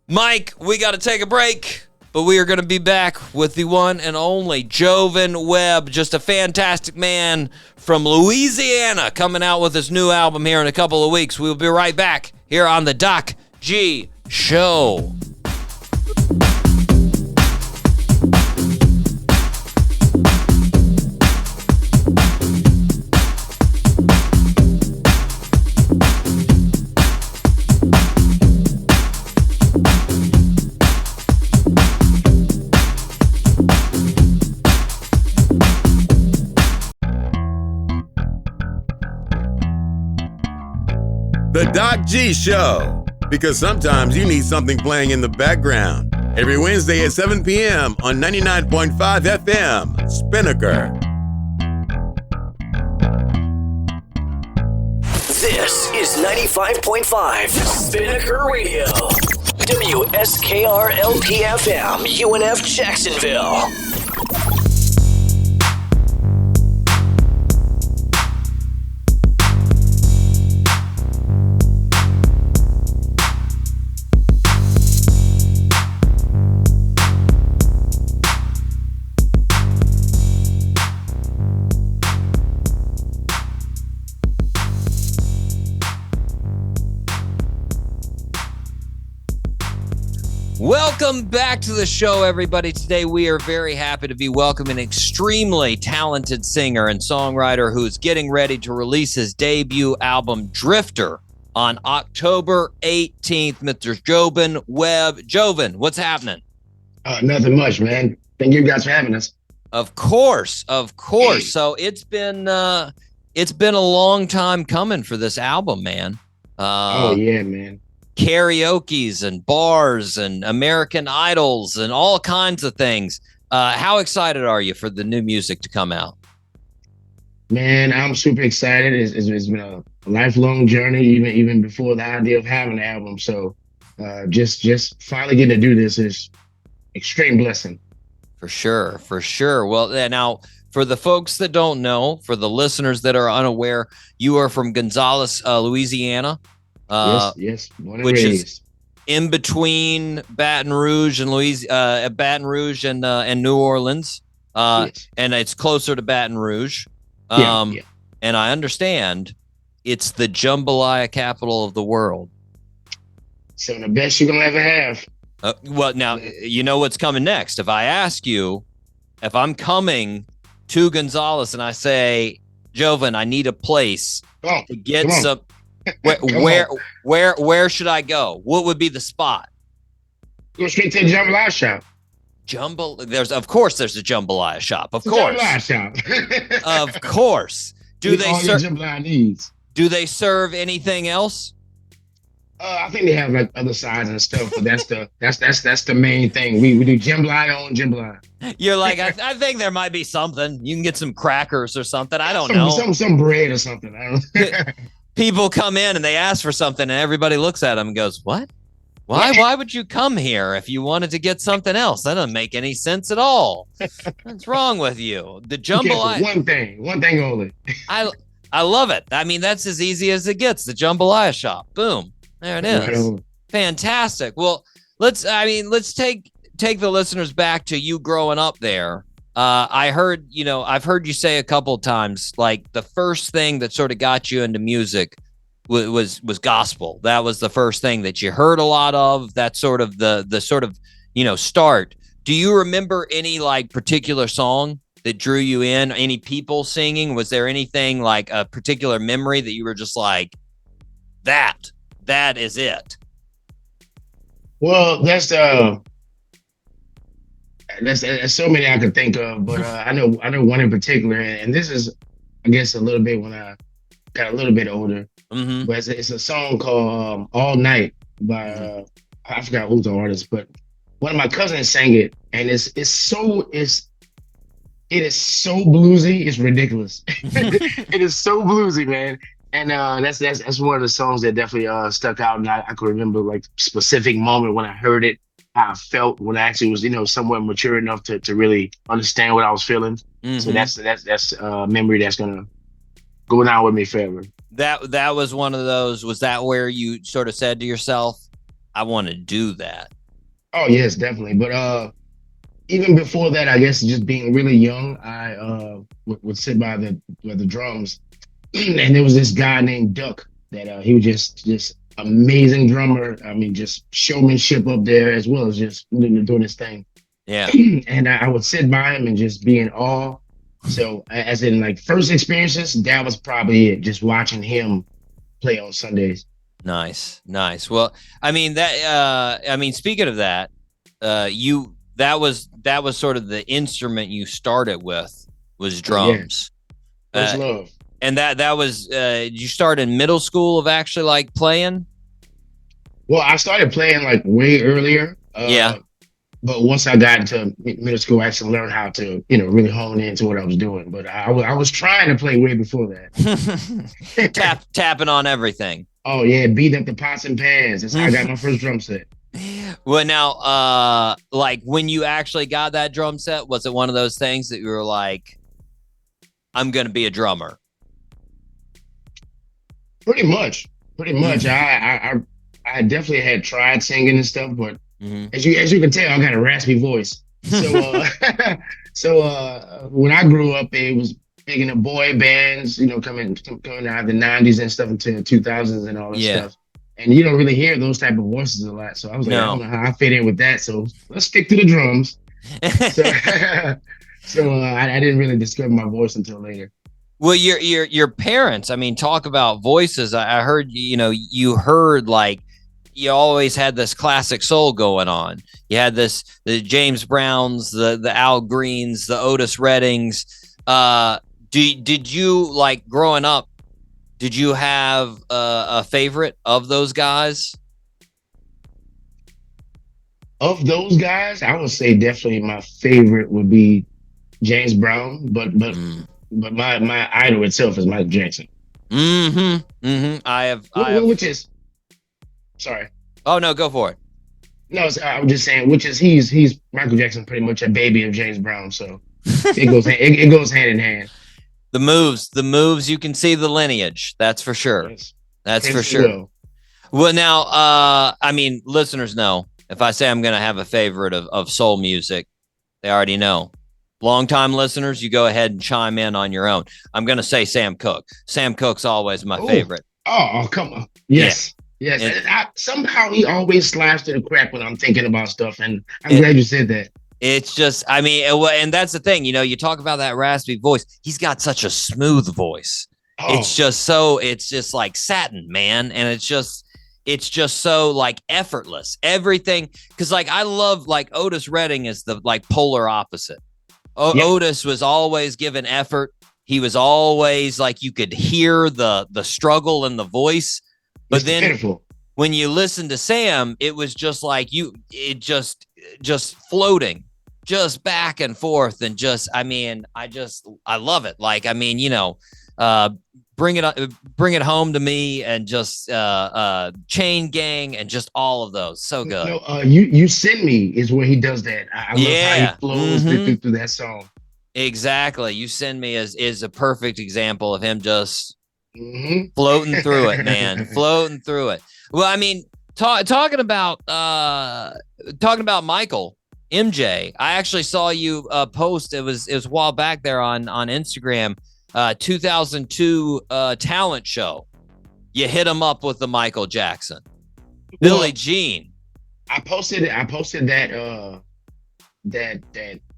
Mike, we got to take a break, but we are going to be back with the one and only Jovin Webb, just a fantastic man from Louisiana, coming out with his new album here in a couple of weeks. We'll be right back here on the Doc G Show. The Doc G Show. Because sometimes you need something playing in the background. Every Wednesday at 7 p.m. on 99.5 FM, Spinnaker. This is 95.5 Spinnaker Radio. WSKR-LP-FM, UNF Jacksonville. Welcome back to the show, everybody. Today we are very happy to be welcoming an extremely talented singer and songwriter who's getting ready to release his debut album, Drifter, on October 18th. Mr. Jovin Webb. Jovin, what's happening? Nothing much, man. Thank you guys for having us. Of course. So it's been a long time coming for this album, man. Oh yeah, man. Karaoke's and bars and American Idols and all kinds of things. How excited are you for the new music to come out? Man, I'm super excited. It's been a lifelong journey, even before the idea of having an album. So just finally getting to do this is extreme blessing. For sure. Well, now, for the folks that don't know, for the listeners that are unaware, you are from Gonzales, Louisiana. Yes. Which is in between Baton Rouge and and New Orleans, Yes. and it's closer to Baton Rouge. Yeah. And I understand it's the jambalaya capital of the world. So the best you're gonna ever have. Well, now you know what's coming next. If I ask you, if I'm coming to Gonzales and I say, Jovin, I need a place to get some. Where should I go? What would be the spot? Go straight to the jambalaya shop. There's a jambalaya shop. Of course. Jambalaya shop. Of course. Do they serve jambalaya needs? Do they serve anything else? I think they have like other sides and stuff, but that's the main thing. We do jambalaya on jambalaya. You're like, I think there might be something. You can get some crackers or something. I don't know. Some bread or something. I don't People come in and they ask for something and everybody looks at them and goes, what? Why would you come here if you wanted to get something else? That doesn't make any sense at all. What's wrong with you? The jambalaya. One thing only. I love it. I mean, that's as easy as it gets. The jambalaya shop. Boom. There it is. Fantastic. Well, let's take the listeners back to you growing up there. I've heard you say a couple times, like the first thing that sort of got you into music was gospel. That was the first thing that you heard a lot of. That's sort of the sort of, start. Do you remember any like particular song that drew you in? Any people singing? Was there anything like a particular memory that you were just like, that is it? Well, that's so many I could think of, but I know one in particular, and this is, I guess, a little bit when I got a little bit older. Mm-hmm. But it's a song called "All Night" by I forgot who's the artist, but one of my cousins sang it, and it is so bluesy, it's ridiculous. It is so bluesy, man. And that's one of the songs that definitely stuck out, and I could remember like specific moment when I heard it, how I felt when I actually was somewhat mature enough to really understand what I was feeling. Mm-hmm. So that's a memory that's gonna go down with me forever. That was one of those. Was that where you sort of said to yourself, I want to do that? Oh yes, definitely. But even before that, I guess just being really young, I would sit by the drums, and there was this guy named Duck that he was just amazing drummer. I mean, just showmanship up there as well as just doing his thing. Yeah. And I would sit by him and just be in awe. So as in like first experiences, that was probably it. Just watching him play on Sundays. Nice. Well, I mean speaking of that, that was sort of the instrument you started with was drums. Yeah. First love. And that was you start in middle school of actually like playing? Well, I started playing like way earlier. Yeah. But once I got into middle school, I actually learned how to, really hone into what I was doing. But I was trying to play way before that. Tapping on everything. Oh yeah, beating up the pots and pans. That's how I got my first drum set. Well, now, like when you actually got that drum set, was it one of those things that you were like, I'm going to be a drummer? Pretty much. I definitely had tried singing and stuff, but as you can tell, I got a raspy voice. So when I grew up, it was big in the boy bands, coming out of the 90s and stuff into the 2000s and all that stuff. And you don't really hear those type of voices a lot. So I was like, I don't know how I fit in with that. So let's stick to the drums. So I didn't really discover my voice until later. Well, your parents, I mean, talk about voices. I heard, you heard like, you always had this classic soul going on. You had the James Browns, the Al Greens, the Otis Reddings. Did you, like, growing up, did you have a favorite of those guys? Of those guys, I would say definitely my favorite would be James Brown, but my idol itself is Michael Jackson. Sorry. Oh no, go for it. No, I was just saying, he's Michael Jackson, pretty much a baby of James Brown, so it goes hand in hand. The moves. You can see the lineage. That's for sure. Yes. That's for sure. Well, now, I mean, listeners know if I say I'm going to have a favorite of soul music, they already know. Longtime listeners, you go ahead and chime in on your own. I'm going to say Sam Cooke. Sam Cooke's always my favorite. Oh, come on. Yes. Yeah. Yes. And somehow he always slides to the crack when I'm thinking about stuff. And I'm glad you said that. It's just, I mean, and that's the thing, you talk about that raspy voice. He's got such a smooth voice. Oh. It's just like satin, man. And it's just so like effortless. Everything. Cause like, I love like Otis Redding is the like polar opposite. Yep. Otis was always given effort. He was always like, you could hear the struggle in the voice, but then pitiful. When you listen to Sam, it was just like just floating, just back and forth. And just, I mean, I love it. Like, I mean, Bring It Home to Me, and just Chain Gang, and just all of those. So good. No, you Send Me is where he does that. I love how he flows through that song. Exactly. You Send Me is a perfect example of him just floating through it, man. Floating through it. Well, I mean, talking about Michael MJ, I actually saw you post. It was a while back there on Instagram. 2002 talent show. You hit him up with the Michael Jackson, Billie Jean. I posted that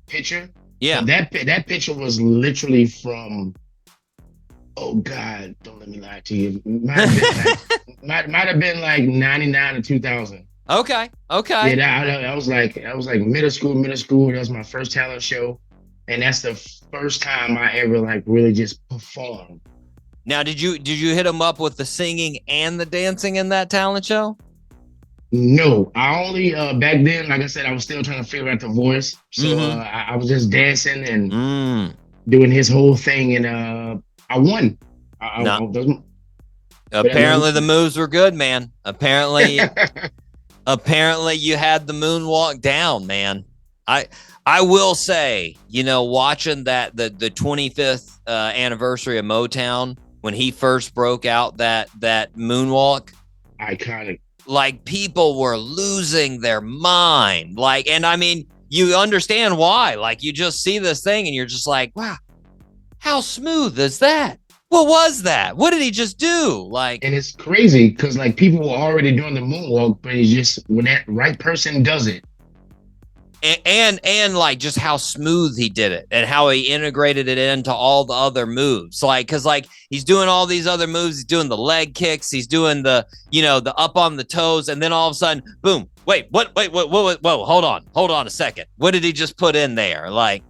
picture. Yeah, that picture was literally from. Oh God, don't let me lie to you. Might have been like 99 or 2000. Okay. Yeah, I was like middle school. That was my first talent show, and that's the first time I ever like really just performed. Now, did you hit him up with the singing and the dancing in that talent show? No, I only back then, like I said, I was still trying to figure out the voice, so I was just dancing and doing his whole thing, and I won. Apparently the moves were good, man. Apparently you had the moonwalk down, man. I will say, watching that the 25th anniversary of Motown, when he first broke out that moonwalk, iconic. Like, people were losing their mind. Like, and I mean, you understand why. Like, you just see this thing and you're just like, wow, how smooth is that? What was that? What did he just do? Like, and it's crazy because like people were already doing the moonwalk, but it's just when that right person does it. And like just how smooth he did it and how he integrated it into all the other moves. Like, cause like he's doing all these other moves. He's doing the leg kicks. He's doing the up on the toes. And then all of a sudden, boom, wait, whoa, hold on a second. What did he just put in there? Like,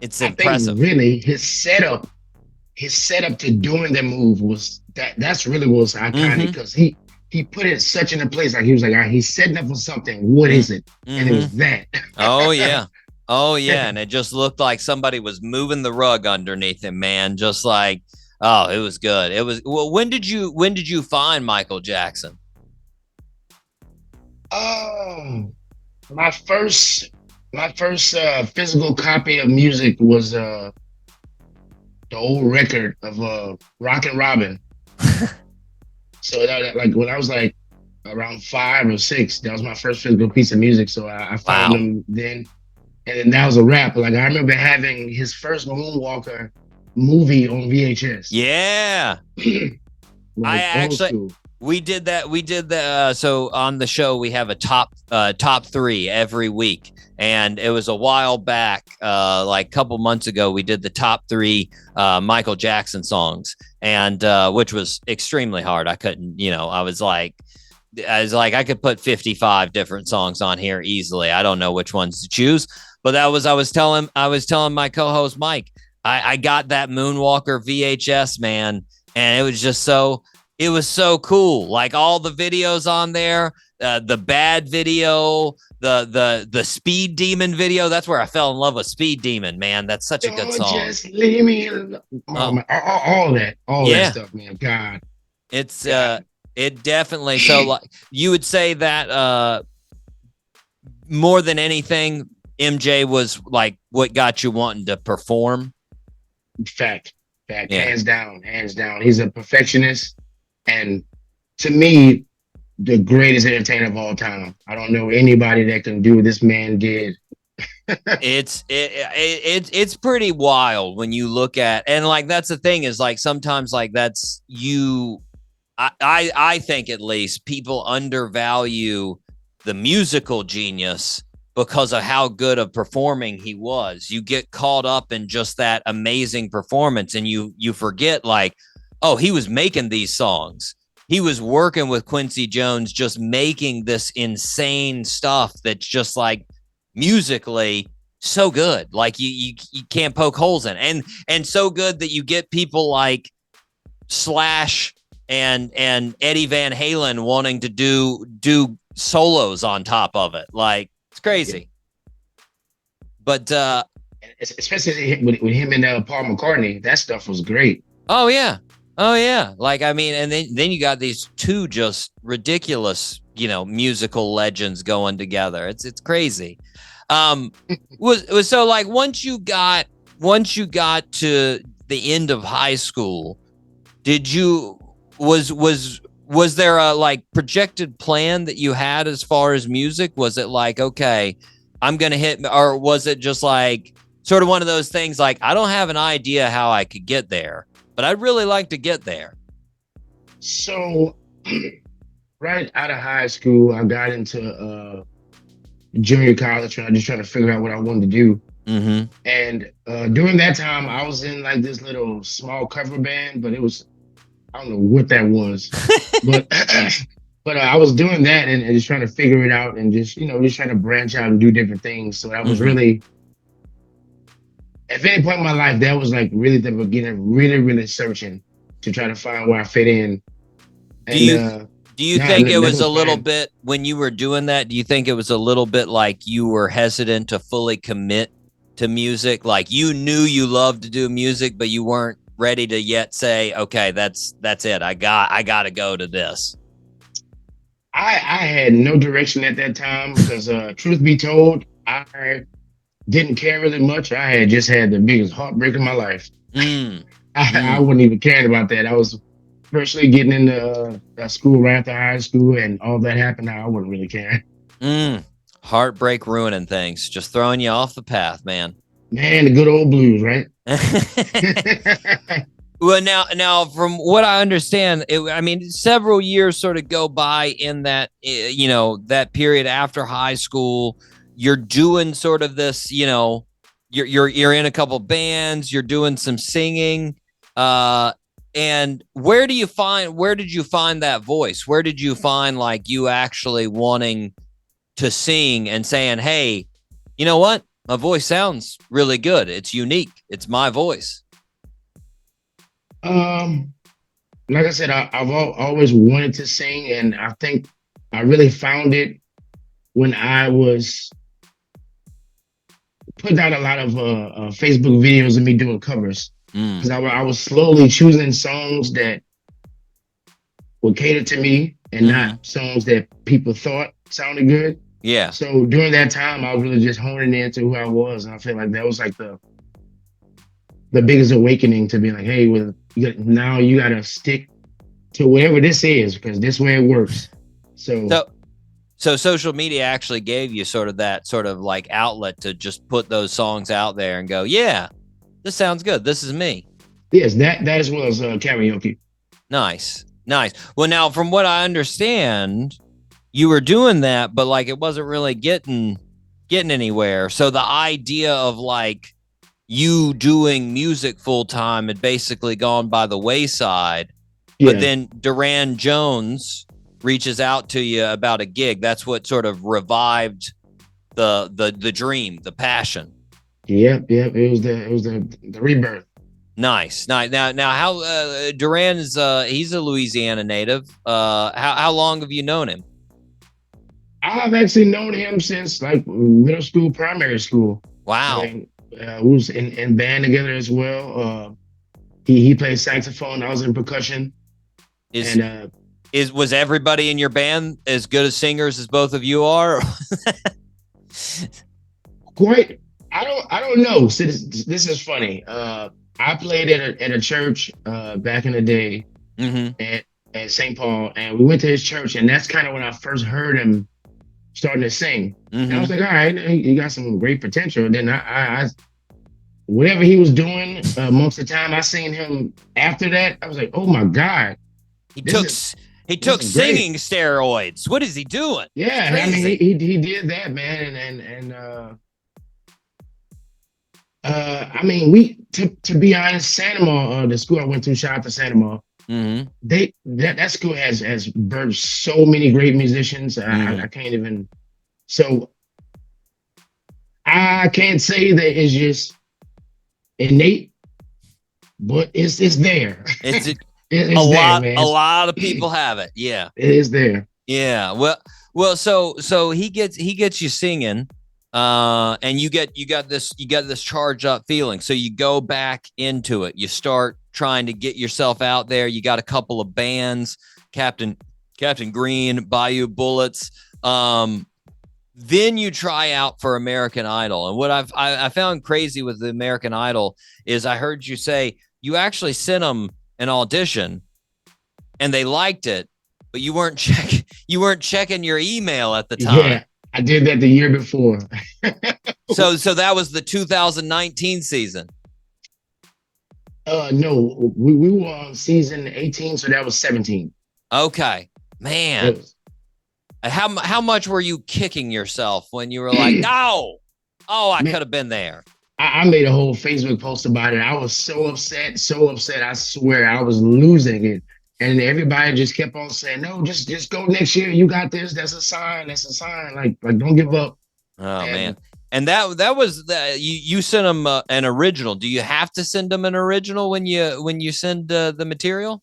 it's impressive. I think really his setup to doing the move was that's really was iconic because he put it such in a place, like he was like, all right, he's setting up for something. What is it? And it was that. Oh yeah. And it just looked like somebody was moving the rug underneath him, man. Just like, oh, it was good. It was. Well, when did you find Michael Jackson? My first physical copy of music was the old record of Rockin' Robin. So that, like when I was like around 5 or 6, that was my first physical piece of music. So I found him then, and then that was a wrap. Like I remember having his first Moonwalker movie on VHS. Yeah, like, we did that. So on the show we have a top 3 every week, and it was a while back, like a couple months ago, we did the top 3 Michael Jackson songs. And which was extremely hard. I couldn't, I was like, I could put 55 different songs on here easily. I don't know which ones to choose, but I was telling my co-host Mike, I got that Moonwalker VHS, man, and it was so cool. Like all the videos on there, the Bad video, the Speed Demon video. That's where I fell in love with Speed Demon, man. That's such a good song. Just leave me alone. All that stuff, man. God, it's it definitely. So like you would say that more than anything, MJ was like what got you wanting to perform. Fact, yeah. hands down. He's a perfectionist, and to me, the greatest entertainer of all time. I don't know anybody that can do what this man did. It's pretty wild when you look at, and like that's the thing is like sometimes like that's you. I think at least people undervalue the musical genius because of how good of performing he was. You get caught up in just that amazing performance, and you forget like, oh, he was making these songs. He was working with Quincy Jones, just making this insane stuff that's just like musically so good. Like you can't poke holes in it. And so good that you get people like Slash and Eddie Van Halen wanting to do solos on top of it. Like it's crazy. But especially with him and Paul McCartney, that stuff was great. Oh yeah. Oh yeah, like I mean, and then you got these two just ridiculous, musical legends going together. It's crazy. Was so like once you got to the end of high school, was there a like projected plan that you had as far as music? Was it like, okay, I'm gonna hit, or was it just like sort of one of those things like, I don't have an idea how I could get there, but I'd really like to get there? So right out of high school, I got into junior college, and I just trying to figure out what I wanted to do. Mm-hmm. And during that time, I was in like this little small cover band, but I don't know what that was, but I was doing that and just trying to figure it out and just trying to branch out and do different things. So I was really, at any point in my life, that was like really the beginning, really, really searching to try to find where I fit in. And, do you think it was a little bit, when you were doing that, do you think it was a little bit like you were hesitant to fully commit to music? Like you knew you loved to do music, but you weren't ready to yet say, okay, that's it. I got to go to this. I had no direction at that time because truth be told, I didn't care really much. I had just had the biggest heartbreak of my life. I wasn't even caring about that. I was firstly getting into school right after high school, and all that happened. I wasn't really caring. Heartbreak ruining things, just throwing you off the path, man. Man, the good old blues, right? Well, now, from what I understand, several years sort of go by in that, that period after high school. You're doing sort of this, you're in a couple bands, you're doing some singing, and where did you find that voice? Where did you find like you actually wanting to sing and saying, hey, you know what? My voice sounds really good. It's unique. It's my voice. Like I said, I've always wanted to sing, and I think I really found it when I was putting out a lot of Facebook videos of me doing covers. Because I was slowly choosing songs that would cater to me and not songs that people thought sounded good. Yeah. So during that time, I was really just honing into who I was, and I feel like that was like the biggest awakening to be like, hey, now you gotta stick to whatever this is because this way it works. So social media actually gave you sort of that sort of like outlet to just put those songs out there and go, yeah, this sounds good. This is me. Yes, that as well as karaoke. Nice. Well, now from what I understand, you were doing that, but like it wasn't really getting anywhere. So the idea of like you doing music full time had basically gone by the wayside. Yeah. But then Duran Jones reaches out to you about a gig. That's what sort of revived the dream, the passion. Yep. It was the rebirth. Nice. Now, how Duran is? He's a Louisiana native. How long have you known him? I've actually known him since like middle school, primary school. Wow. We was in band together as well. He played saxophone. I was in percussion. Was everybody in your band as good as singers as both of you are? Quite. I don't know. So this is funny. I played at a church back in the day at St. Paul, and we went to his church, and that's kind of when I first heard him starting to sing. And I was like, all right, he got some great potential. And then I whatever he was doing, most of the time I seen him after that, I was like, oh my God. He took singing steroids. What is he doing? Yeah, I mean, he did that, man, and I mean, to be honest, Santamar, the school I went to, shout out to Santamar. That school has birthed so many great musicians. I can't even. So I can't say that it's just innate, but it's there. It's a lot. Man. A lot of people have it. Yeah, it is there. Yeah. Well. So he gets you singing. And you got this charged up feeling. So you go back into it. You start trying to get yourself out there. You got a couple of bands, Captain Green, Bayou Bullets. Then you try out for American Idol. And what I found crazy with the American Idol is I heard you say you actually sent them an audition and they liked it, but you weren't checking your email at the time. Yeah, I did that the year before. So that was the 2019 season. No, we were on season 18, so that was 17. Okay, man. How much were you kicking yourself when you were like, no, I could have been there? I made a whole Facebook post about it. I was so upset. I swear I was losing it. And everybody just kept on saying, no, just go next year. You got this. That's a sign. Like don't give up. Oh, man. And that was you sent them an original. Do you have to send them an original when you send the material?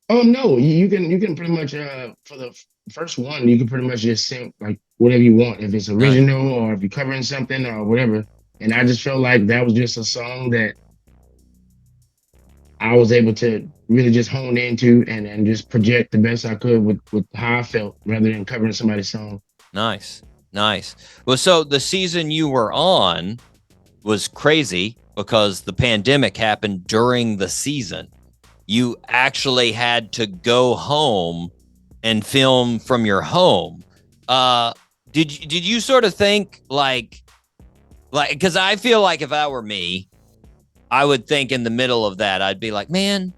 Oh no, you can pretty much for the first one you can pretty much just send like whatever you want, if it's original or if you're covering something or whatever. And I just felt like that was just a song that I was able to really just hone into and just project the best I could with how I felt rather than covering somebody's song. Nice. Well, so the season you were on was crazy because the pandemic happened during the season. You actually had to go home and film from your home. Did you sort of think like, because I feel like if that were me, I would think in the middle of that, I'd be like, man,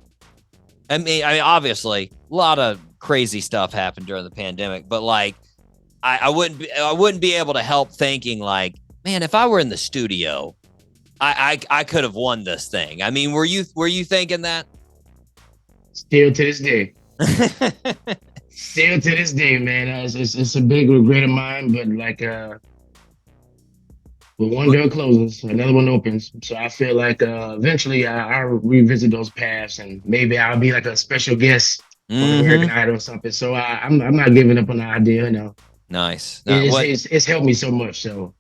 I mean, obviously a lot of crazy stuff happened during the pandemic, but like, I wouldn't be able to help thinking like, man, if I were in the studio, I could have won this thing. I mean, were you thinking that? Still to this day. Still to this day, man. It's a big regret of mine, but like when one door closes, another one opens. So I feel like eventually I'll revisit those paths and maybe I'll be like a special guest on American Idol or something. So I'm not giving up on the idea, you know. Nice. It's helped me so much. So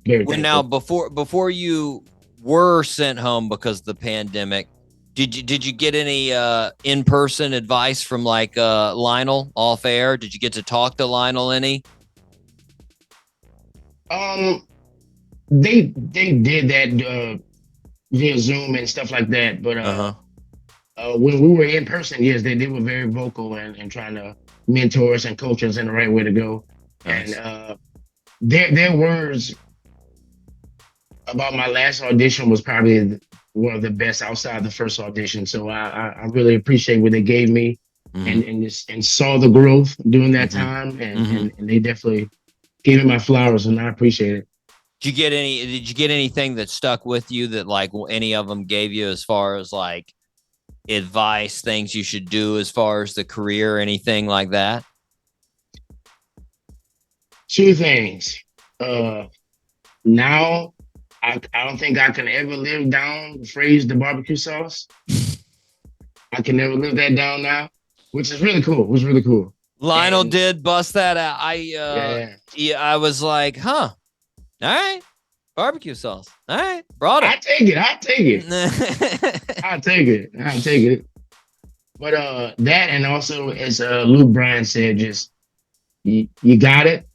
very thankful. Now before you were sent home because of the pandemic, did you get any in-person advice from like Lionel off air? Did you get to talk to Lionel any? They did that via Zoom and stuff like that, but when we were in person, yes, they were very vocal and trying to mentor us and coach us in the right way to go. Nice. And their words about my last audition was probably one of the best outside the first audition. So I really appreciate what they gave me and saw the growth during that time, and they definitely gave me my flowers, and I appreciate it. Did you get anything that stuck with you that like any of them gave you as far as like advice, things you should do as far as the career, anything like that? Two things. Now I don't think I can ever live down the phrase the barbecue sauce. I can never live that down now, which is really cool. It was really cool. Lionel did bust that out. I was like, huh. All right. Barbecue sauce. All right. Brought it. I take it. I take it. But that, and also as Luke Bryan said, just you got it,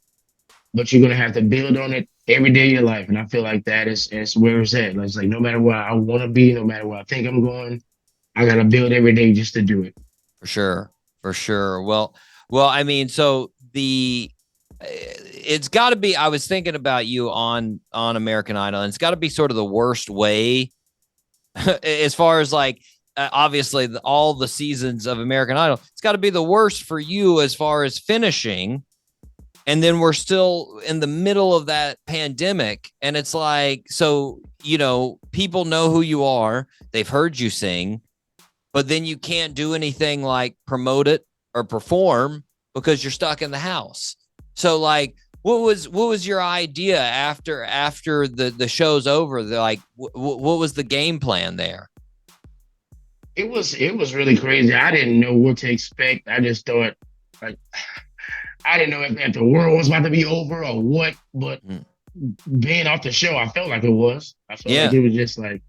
but you're gonna have to build on it every day of your life. And I feel like that is where it's at. It's like no matter where I want to be, no matter where I think I'm going, I gotta build every day just to do it. For sure. Well, I mean, so it's got to be. I was thinking about you on American Idol, and it's got to be sort of the worst way, as far as like obviously all the seasons of American Idol. It's got to be the worst for you as far as finishing, and then we're still in the middle of that pandemic, and it's like, so you know, people know who you are, they've heard you sing, but then you can't do anything like promote it or perform because you're stuck in the house. So like, what was your idea after the show's over? Like, what was the game plan there? It was really crazy. I didn't know what to expect. I just thought, like, I didn't know if the world was about to be over or what. But being off the show, I felt like it was. I felt like it was just like,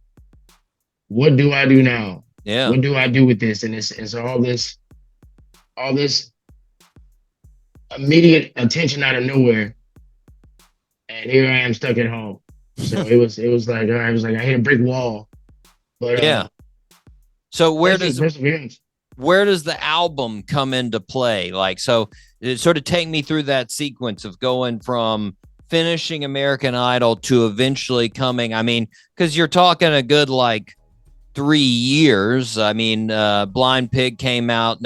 what do I do now? Yeah. What do I do with this? And it's all this immediate attention out of nowhere. And here I am stuck at home. So it was like, I was like, I hit a brick wall. But Yeah. So perseverance. where does the album come into play? Like, so it sort of take me through that sequence of going from finishing American Idol to eventually coming. I mean, because you're talking a good like 3 years. I mean, Blind Pig came out,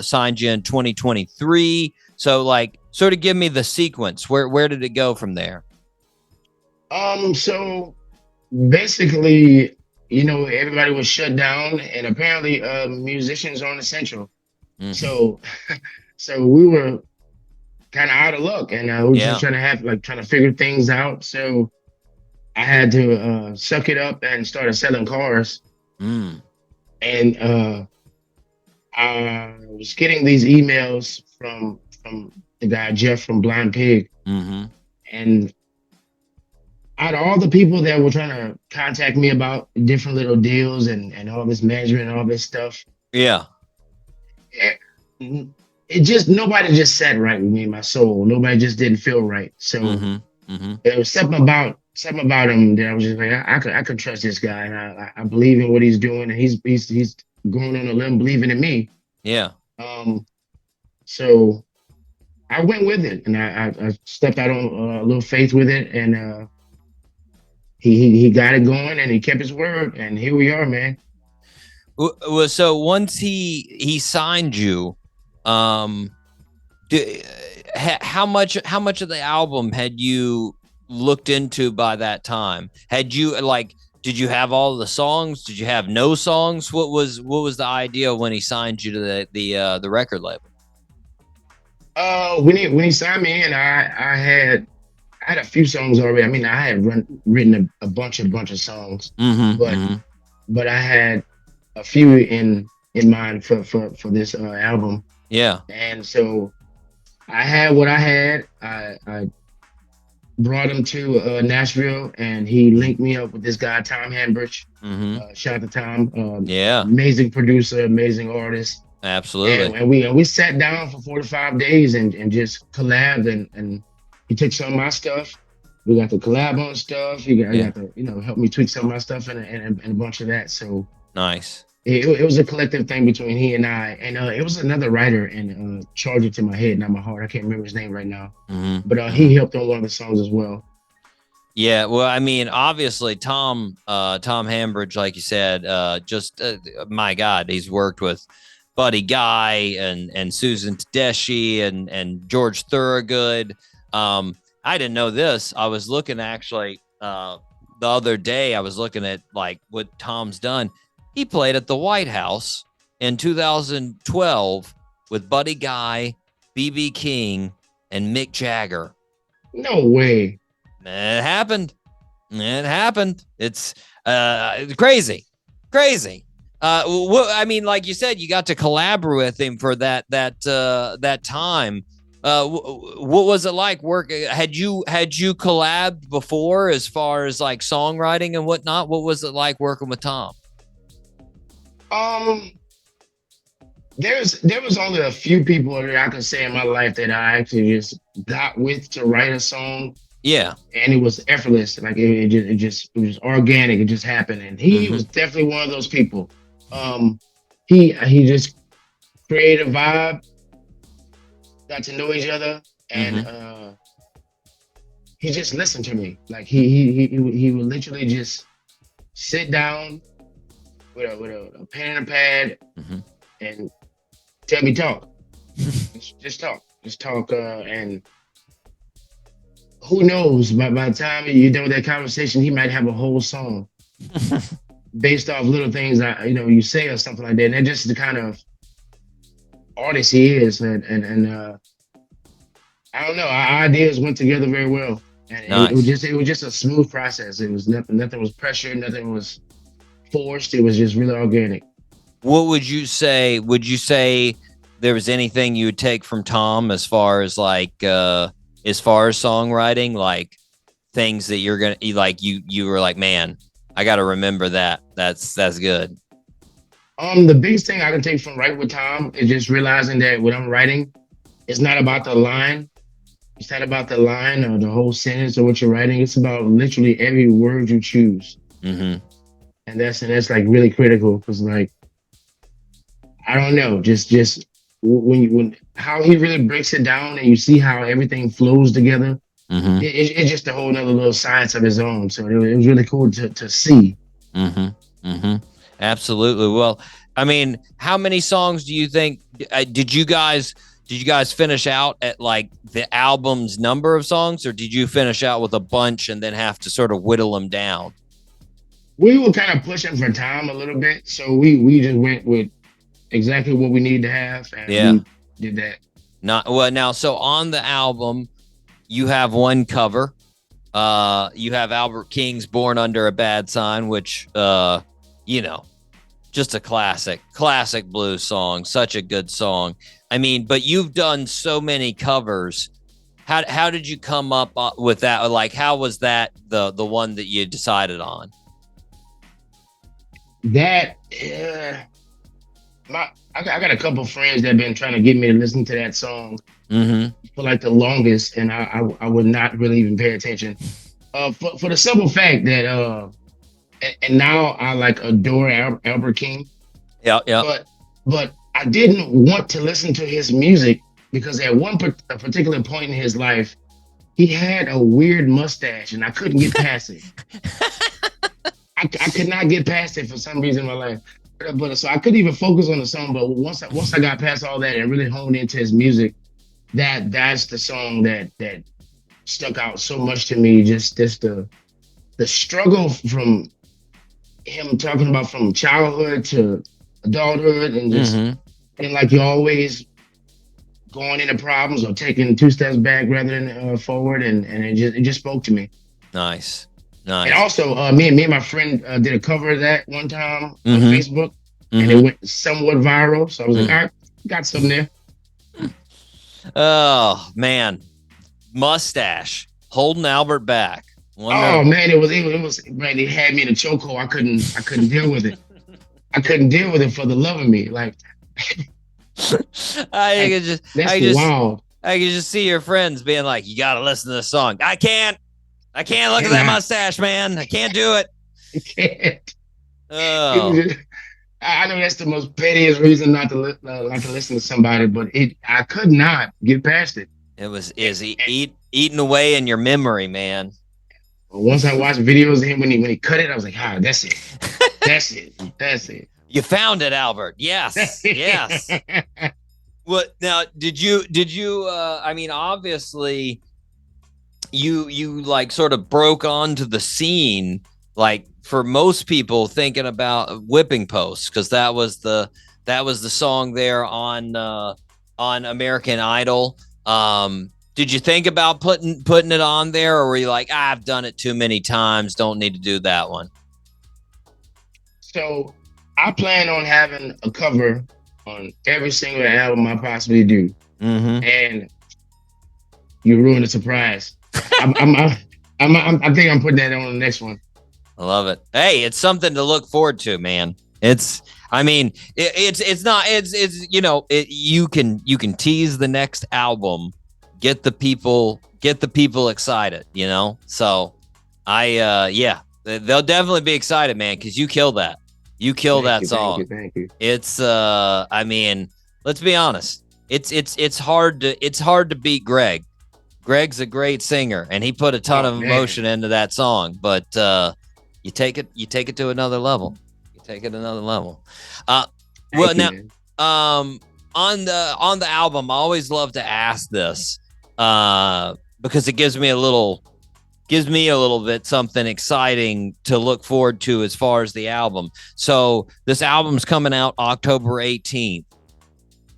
signed you in 2023. So like, sort of give me the sequence. Where did it go from there? So basically, everybody was shut down, and apparently, musicians aren't essential. Mhm. So we were kind of out of luck, and we were just trying to figure things out. So I had to suck it up and started selling cars. Mm. And I was getting these emails from the guy Jeff from Blind Pig, Mm-hmm. and out of all the people that were trying to contact me about different little deals and all this management and all this stuff, Yeah. it just, nobody just sat right with me in my soul. Nobody just didn't feel right. So there was something about him that I was just like, I could trust this guy, and I believe in what he's doing, and he's going on a limb believing in me. Yeah. So I went with it, and I stepped out on a little faith with it, and he got it going, and he kept his word, and here we are, man. Well, so once he signed you, how much of the album had you looked into by that time? Had you did you have all the songs? Did you have no songs? What was the idea when he signed you to the record label? When he signed me in, I had a few songs already. I mean, I had written a bunch of songs, but I had a few in mind for this album. Yeah. And so I had what I had. I brought him to Nashville, and he linked me up with this guy, Tom Hambridge. Shout out to Tom. Yeah. Amazing producer, amazing artist. Absolutely. And we sat down for 45 days and just collabed, and he took some of my stuff. We got to collab on stuff. He got to help me tweak some of my stuff and a bunch of that. So nice. It was a collective thing between he and I, and it was another writer and charged it to my head, not my heart. I can't remember his name right now, but he helped on one of the songs as well. Yeah, well, I mean, obviously, Tom Hambridge, like you said, my God, he's worked with Buddy Guy and Susan Tedeschi and George Thorogood. I didn't know this. I was looking actually the other day. I was looking at like what Tom's done. He played at the White House in 2012 with Buddy Guy, B.B. King, and Mick Jagger. No way. It happened. It's crazy. I mean, like you said, you got to collaborate with him for that time. What was it like working? Had you collabed before as far as like songwriting and whatnot? What was it like working with Tom? There was only a few people that I could say in my life that I actually just got with to write a song. Yeah. And it was effortless. Like it was organic. It just happened. And he was definitely one of those people. He just created a vibe, got to know each other, and he just listened to me. Like he would literally just sit down with a pen and a pad and tell me talk. just talk, and who knows, by the time you're done with that conversation, he might have a whole song based off little things that you say or something like that. And that's just the kind of artist he is, and I don't know, our ideas went together very well, and nice. it was just a smooth process. It was nothing was pressured, nothing was forced. It was just really organic. What would you say? Would you say there was anything you would take from Tom as far as songwriting, like things that you're gonna like? You were like, man, I got to remember that. That's good. The biggest thing I can take from Write with Tom is just realizing that when I'm writing, it's not about the line. It's not about the line or the whole sentence or what you're writing. It's about literally every word you choose. Mm-hmm. And that's like really critical because like, I don't know, just when how he really breaks it down and you see how everything flows together. Mm-hmm. It's just a whole nother little science of his own. So it was really cool to see. Mm-hmm. Mm-hmm. Absolutely. Well, I mean, how many songs do you think did you guys finish out at like the album's number of songs, or did you finish out with a bunch and then have to sort of whittle them down? We were kind of pushing for time a little bit, so we just went with exactly what we need to have, and we did that. Not well. Now, so on the album, you have one cover. You have Albert King's "Born Under a Bad Sign," which just a classic blues song, such a good song. I mean, but you've done so many covers. How did you come up with that? Like, how was that the one that you decided on? That I got a couple friends that have been trying to get me to listen to that song for like the longest, and I would not really even pay attention. For the simple fact that and now I like adore Albert King. Yeah, yeah. But I didn't want to listen to his music because at a particular point in his life, he had a weird mustache, and I couldn't get past it. I could not get past it for some reason in my life. But so I couldn't even focus on the song. But once I got past all that and really honed into his music, that's the song that stuck out so much to me. Just the struggle from him talking about from childhood to adulthood, and just and like you're always going into problems or taking 2 steps back rather than forward, and it just spoke to me. Nice. And also, me and my friend did a cover of that one time on Facebook, and it went somewhat viral. So I was like, all right, got something there. Oh man, mustache holding Albert back. Oh man, it was man. It had me in a chokehold. I couldn't deal with it. I couldn't deal with it for the love of me. Like, I could just see your friends being like, "You got to listen to this song." I can't look at that mustache, man. I can't do it. I can't. Oh. I know that's the most pettiest reason not to listen to somebody, but I could not get past it. It was eating away in your memory, man. Once I watched videos of him when he cut it, I was like, that's it. That's it. You found it, Albert. Yes. Yes. Well, now, did you, I mean, obviously you like sort of broke onto the scene, like for most people thinking about Whipping Post, because that was the song there on American Idol. Did you think about putting it on there, or were you like, I've done it too many times, don't need to do that one? So I plan on having a cover on every single album I possibly do, and you ruined the surprise. I think I'm putting that on the next one. I love it. Hey, it's something to look forward to, man. You can tease the next album, get the people excited, So they'll definitely be excited, man, because you kill that. You kill that song. Thank you. It's I mean, let's be honest. It's hard to beat Greg. Greg's a great singer, and he put a ton of emotion into that song. But you take it to another level. On the album, I always love to ask this because it gives me a little bit something exciting to look forward to as far as the album. So this album's coming out October 18th.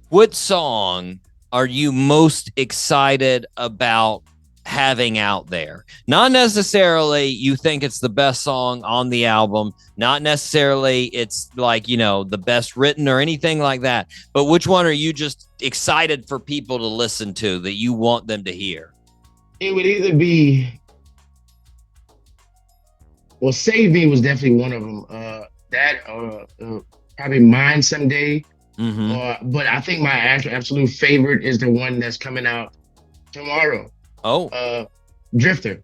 What song are you most excited about having out there? Not necessarily you think it's the best song on the album, not necessarily it's like, the best written or anything like that, but which one are you just excited for people to listen to that you want them to hear? It would either be, Save Me was definitely one of them. probably mine someday. Mm-hmm. But I think my absolute favorite is the one that's coming out tomorrow. Drifter.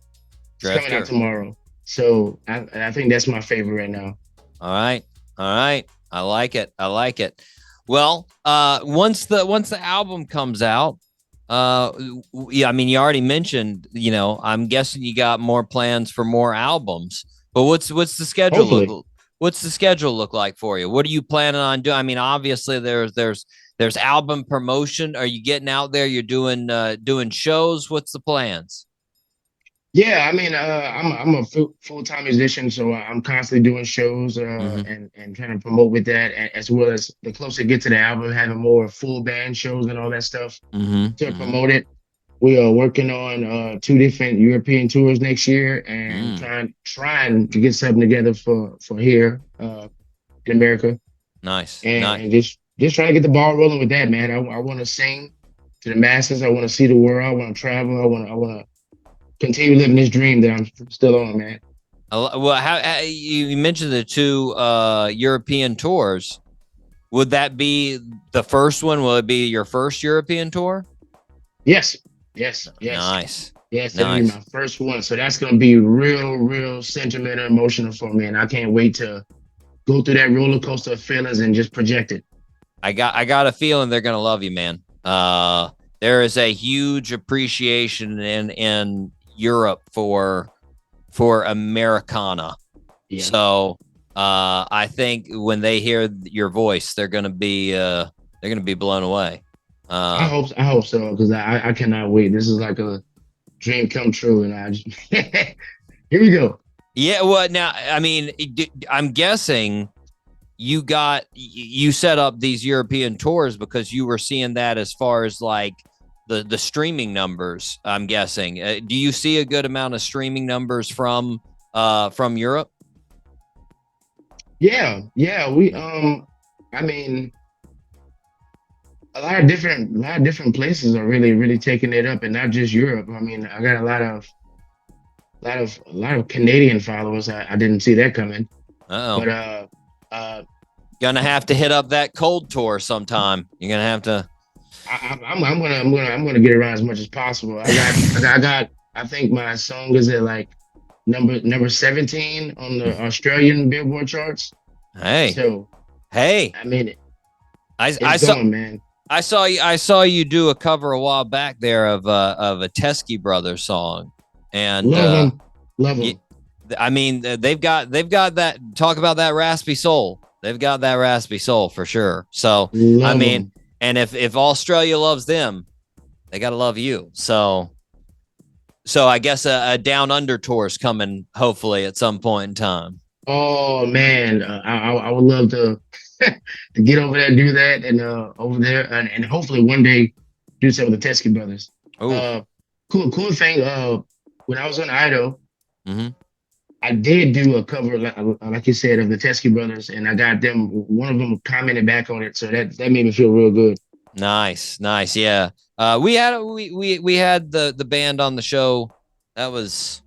It's coming out tomorrow. So I think that's my favorite right now. All right. I like it. Well, once the album comes out, yeah, I mean, you already mentioned, I'm guessing you got more plans for more albums. But what's the schedule look? What's the schedule look like for you? What are you planning on doing? I mean, obviously there's album promotion. Are you getting out there? You're doing shows. What's the plans? Yeah, I mean, I'm a full-time musician, so I'm constantly doing shows and trying to promote with that, as well as the closer I get to the album, having more full band shows and all that stuff to promote it. We are working on 2 different European tours next year, and trying to get something together for here in America. Nice, and just trying to get the ball rolling with that, man. I want to sing to the masses. I want to see the world. I want to travel. I want to continue living this dream that I'm still on, man. Well, how you mentioned the 2 European tours? Would that be the first one? Will it be your first European tour? Yes. Nice. Yes, that'll be my first one. So that's gonna be real sentimental, emotional for me, and I can't wait to go through that roller coaster of feelings and just project it. I got a feeling they're gonna love you, man. There is a huge appreciation in Europe for Americana. Yeah. So I think when they hear your voice, they're gonna be blown away. I hope so, because I cannot wait. This is like a dream come true, and I just here we go. Yeah, well, now I mean, I'm guessing you set up these European tours because you were seeing that as far as like the streaming numbers. I'm guessing. Do you see a good amount of streaming numbers from Europe? Yeah. We I mean, a lot of different places are really taking it up, and not just Europe. I mean, I got a lot of Canadian followers. I didn't see that coming. But gonna have to hit up that cold tour sometime. You're gonna have to. I'm gonna get around as much as possible. I think my song is at like number 17 on the Australian Billboard charts. Hey, I mean, I saw, man. I saw you do a cover a while back there of a Teskey Brothers song, and love them. I mean, they've got that. Talk about that raspy soul. They've got that raspy soul for sure. So I mean, and if Australia loves them, they got to love you. So I guess a Down Under tour is coming hopefully at some point in time. Oh man, I would love to get over there and do that, and over there, and hopefully one day do something with the Teskey Brothers. Cool thing. When I was on Idol, I did do a cover, like you said, of the Teskey Brothers, and I got them. One of them commented back on it, so that made me feel real good. Nice, yeah. We had the band on the show. That was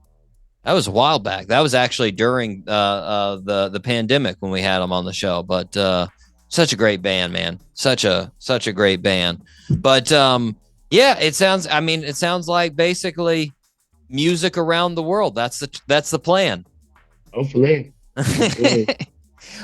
a while back. That was actually during the pandemic when we had them on the show. But such a great band, man. Such a great band. But yeah, it sounds like basically music around the world. That's the plan. Hopefully.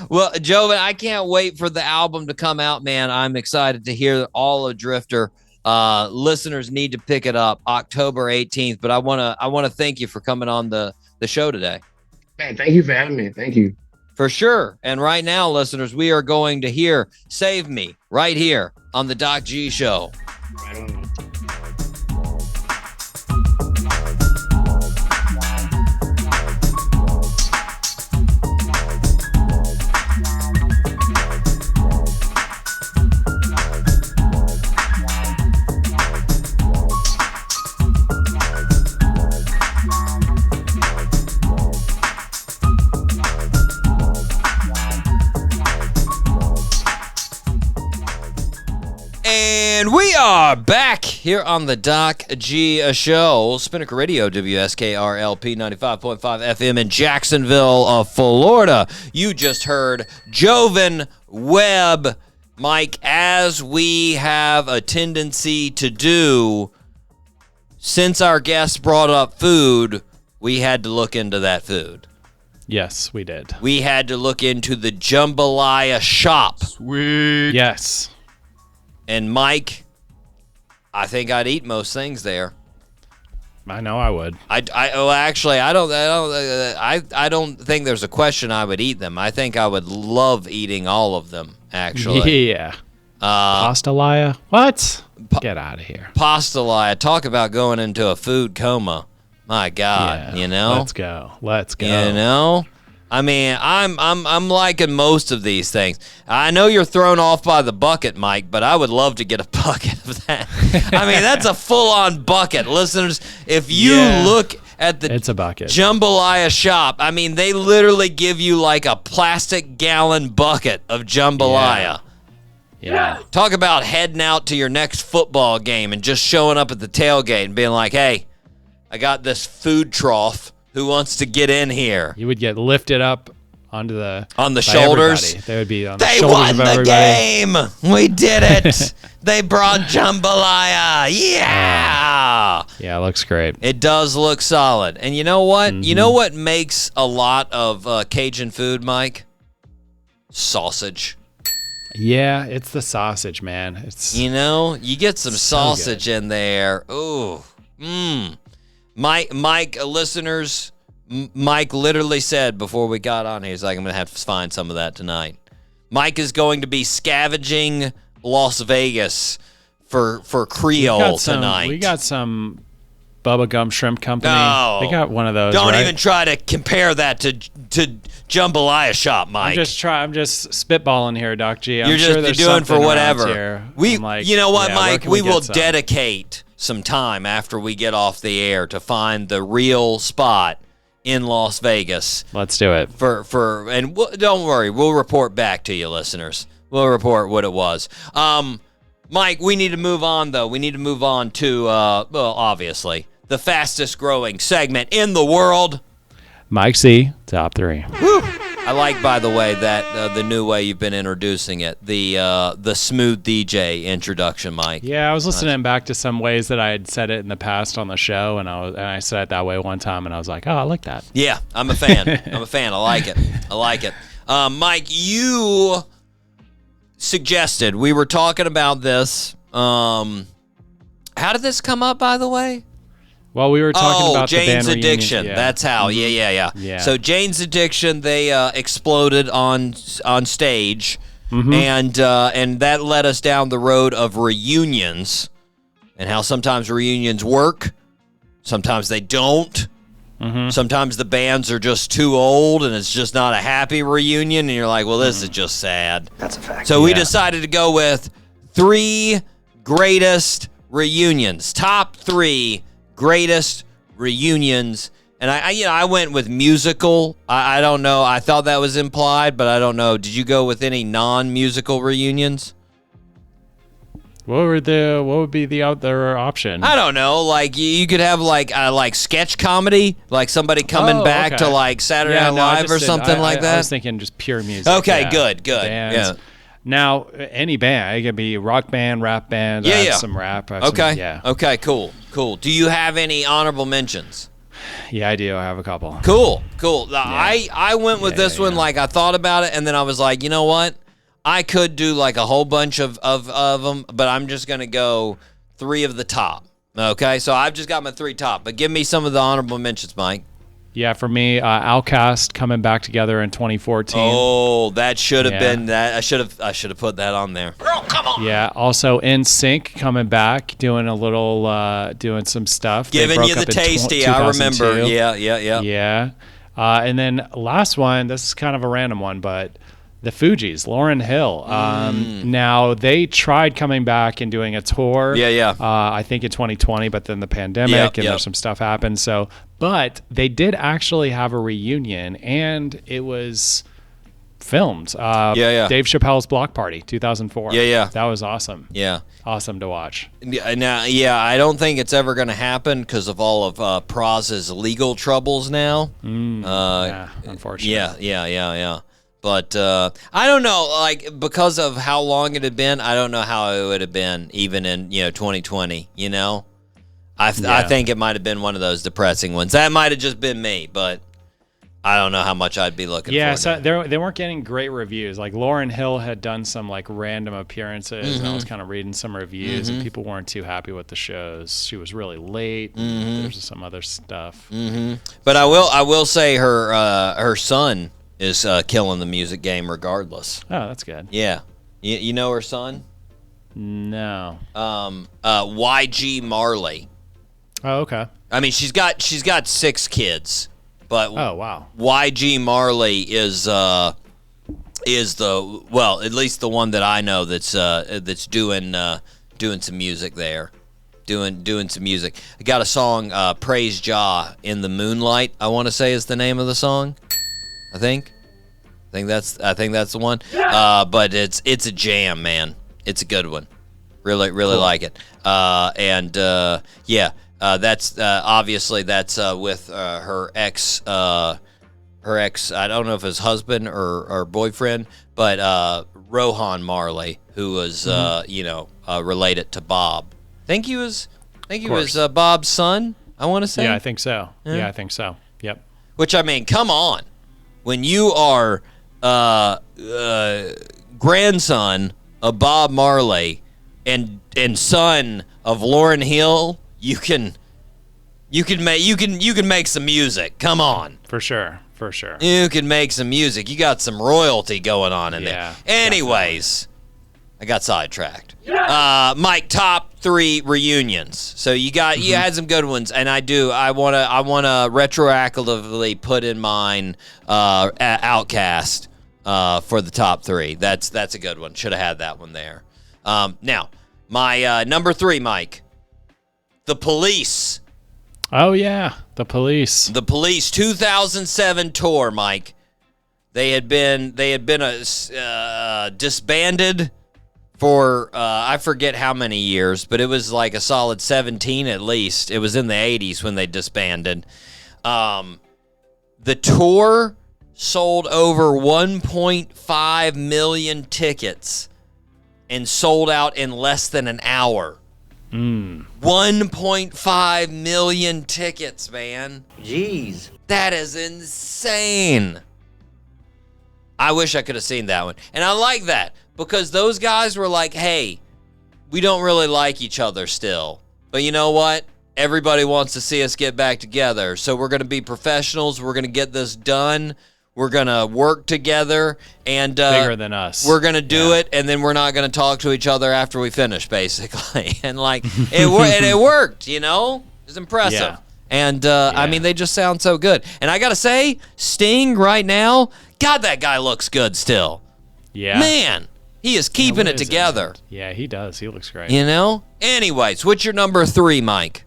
Well, Jovin, I can't wait for the album to come out, man. I'm excited to hear all of Drifter. Listeners need to pick it up October 18th. But I wanna thank you for coming on the show today. Man, thank you for having me. Thank you. For sure. And right now, listeners, we are going to hear Save Me right here on the Doc G Show. Right on. And we are are back here on the Doc G Show. Spinnaker Radio, WSKRLP 95.5 FM in Jacksonville, Florida. You just heard Jovin Webb. Mike, as we have a tendency to do, since our guest brought up food, we had to look into that food. Yes, we did. We had to look into the jambalaya shop. Sweet. Yes. And Mike, I think I'd eat most things there. I know I would. I don't think there's a question I would eat them. I think I would love eating all of them, actually. Yeah. Pastalaya? What? Get out of here. Pastalaya. Talk about going into a food coma. My God, you know? Let's go. You know? I mean, I'm liking most of these things. I know you're thrown off by the bucket, Mike, but I would love to get a bucket of that. I mean, that's a full-on bucket. Listeners, if you look at the it's a bucket. jambalaya shop, I mean, they literally give you like a plastic gallon bucket of jambalaya. Yeah. Talk about heading out to your next football game and just showing up at the tailgate and being like, hey, I got this food trough. Who wants to get in here? You would get lifted up onto the shoulders. Everybody. They would be on the shoulders of everybody. They won the game. We did it. They brought jambalaya. Yeah. Yeah, it looks great. It does look solid. And you know what? Mm-hmm. You know what makes a lot of Cajun food, Mike? Sausage. Yeah, it's the sausage, man. It's you get some sausage in there. Ooh. Mike, listeners, Mike literally said before we got on, he's like, I'm going to have to find some of that tonight. Mike is going to be scavenging Las Vegas for Creole tonight. We got some Bubba Gum Shrimp Company. No. They got one of those, Don't even try to compare that to jambalaya shop, Mike. I'm just spitballing here, Doc G. You're doing for whatever. You know what, Mike? We will dedicate some time after we get off the air to find the real spot in Las Vegas. Let's do it. Don't worry, we'll report back to you, listeners. We'll report what it was. Mike, we need to move on, though. We need to move on to, obviously, the fastest growing segment in the world. Mike C, top 3. Woo. I like, by the way, that the new way you've been introducing it, the smooth DJ introduction, Mike. Yeah, I was listening back to some ways that I had said it in the past on the show, and I said it that way one time, and I was like, oh, I like that. Yeah, I'm a fan. I like it. Mike, you suggested we were talking about this. How did this come up, by the way? Well, we were talking about Jane's the band Addiction. Reunion. That's how. Mm-hmm. Yeah. So Jane's Addiction, they exploded on stage, mm-hmm. and that led us down the road of reunions, and how sometimes reunions work, sometimes they don't. Mm-hmm. Sometimes the bands are just too old, and it's just not a happy reunion, and you're like, well, this is just sad. That's a fact. So we decided to go with 3 greatest reunions, top 3 greatest reunions, and I went with musical. I don't know. I thought that was implied, but I don't know. Did you go with any non-musical reunions? What would be the other option? I don't know. Like you could have like sketch comedy, like somebody coming back to like Saturday Night Live or something like that. I was thinking just pure music. Okay, good. Bands. Yeah. Now, any band. It could be rock band, rap band, some rap. Okay, cool. Do you have any honorable mentions? Yeah, I do. I have a couple. Cool. I went with this one, like I thought about it, and then I was like, you know what? I could do like a whole bunch of them, but I'm just going to go 3 of the top. Okay, so I've just got my 3 top, but give me some of the honorable mentions, Mike. Yeah, for me, Outkast coming back together in 2014. Oh, that should have been that. I should have put that on there. Oh, come on. Yeah, also NSYNC coming back, doing a little, doing some stuff. Giving you the tasty. I remember. Yeah. Yeah, and then last one. This is kind of a random one, but the Fugees, Lauryn Hill. Now they tried coming back and doing a tour. Yeah. I think in 2020, but then the pandemic and there's some stuff happened. But they did actually have a reunion, and it was filmed. Yeah. Dave Chappelle's Block Party, 2004. Yeah. That was awesome. Yeah. Awesome to watch. Now, I don't think it's ever going to happen because of all of Praz's legal troubles now. Yeah, unfortunately. Yeah. But I don't know, like, because of how long it had been, I don't know how it would have been even in 2020. I think it might have been one of those depressing ones. That might have just been me, but I don't know how much I'd be looking for. Yeah, so they weren't getting great reviews. Like Lauryn Hill had done some like random appearances, and I was kind of reading some reviews, and people weren't too happy with the shows. She was really late. There's some other stuff. But I will say her son is killing the music game regardless. Oh, that's good. Yeah, you know her son? No. YG Marley. Oh, okay. I mean, she's got 6 kids. But oh, wow. YG Marley is the at least the one that I know that's doing some music there, doing some music. I got a song, Praise Jah in the Moonlight, I want to say is the name of the song. I think that's the one. But it's a jam, man. It's a good one. Really cool. Like it. That's obviously that's with her ex. I don't know if it's husband or boyfriend, but Rohan Marley, who was related to Bob. I think he was Bob's son. I want to say. Yeah, I think so. Yeah, I think so. Yep. Which, I mean, come on, when you are grandson of Bob Marley and son of Lauryn Hill, you can make some music. Come on. For sure. You can make some music. You got some royalty going on in there. Anyways, I got sidetracked. Mike, top 3 reunions. So you had some good ones, and I want to retroactively put in mine Outkast for the top 3. That's a good one. Should have had that one there. Now, my number 3, Mike. The Police. Oh yeah, the Police. The Police 2007 tour, Mike. They had been disbanded for I forget how many years, but it was like a solid 17 at least. It was in the 80s when they disbanded. The tour sold over 1.5 million tickets and sold out in less than an hour. 1.5 million tickets, man. Jeez. That is insane. I wish I could have seen that one. And I like that because those guys were like, hey, we don't really like each other still. But you know what? Everybody wants to see us get back together. So we're going to be professionals. We're going to get this done. We're going to work together, and bigger than us. We're going to do it, and then we're not going to talk to each other after we finish, basically. And like it worked, It was impressive. Yeah. And I mean, they just sound so good. And I got to say, Sting right now, God, that guy looks good still. Yeah. Man, he is keeping it together. Yeah, he does. He looks great. Anyways, what's your number 3, Mike?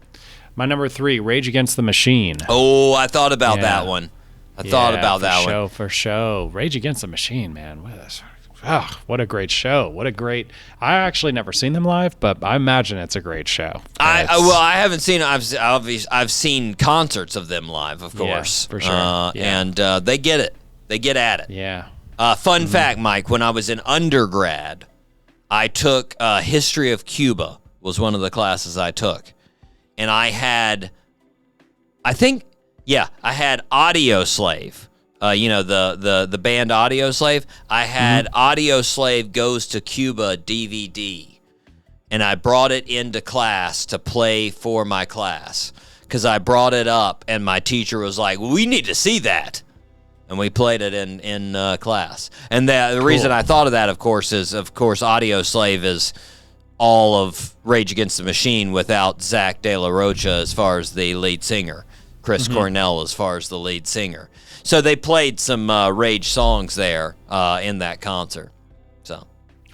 My number 3, Rage Against the Machine. Oh, I thought about that one. I thought about that one. For show. Rage Against the Machine, man. What a great show. I actually never seen them live, but I imagine it's a great show. I haven't seen it. I've seen concerts of them live, of course. Yeah, for sure. And they get it. They get at it. Yeah. Fun fact, Mike, when I was in undergrad, I took History of Cuba was one of the classes I took. And I had Audio Slave. The band Audio Slave. I had Audio Slave Goes to Cuba DVD, and I brought it into class to play for my class because I brought it up, and my teacher was like, "We need to see that," and we played it in class. And the reason I thought of that, of course, is Audio Slave is all of Rage Against the Machine without Zach De La Rocha as far as the lead singer. Chris Cornell as far as the lead singer. So they played some Rage songs there in that concert. So,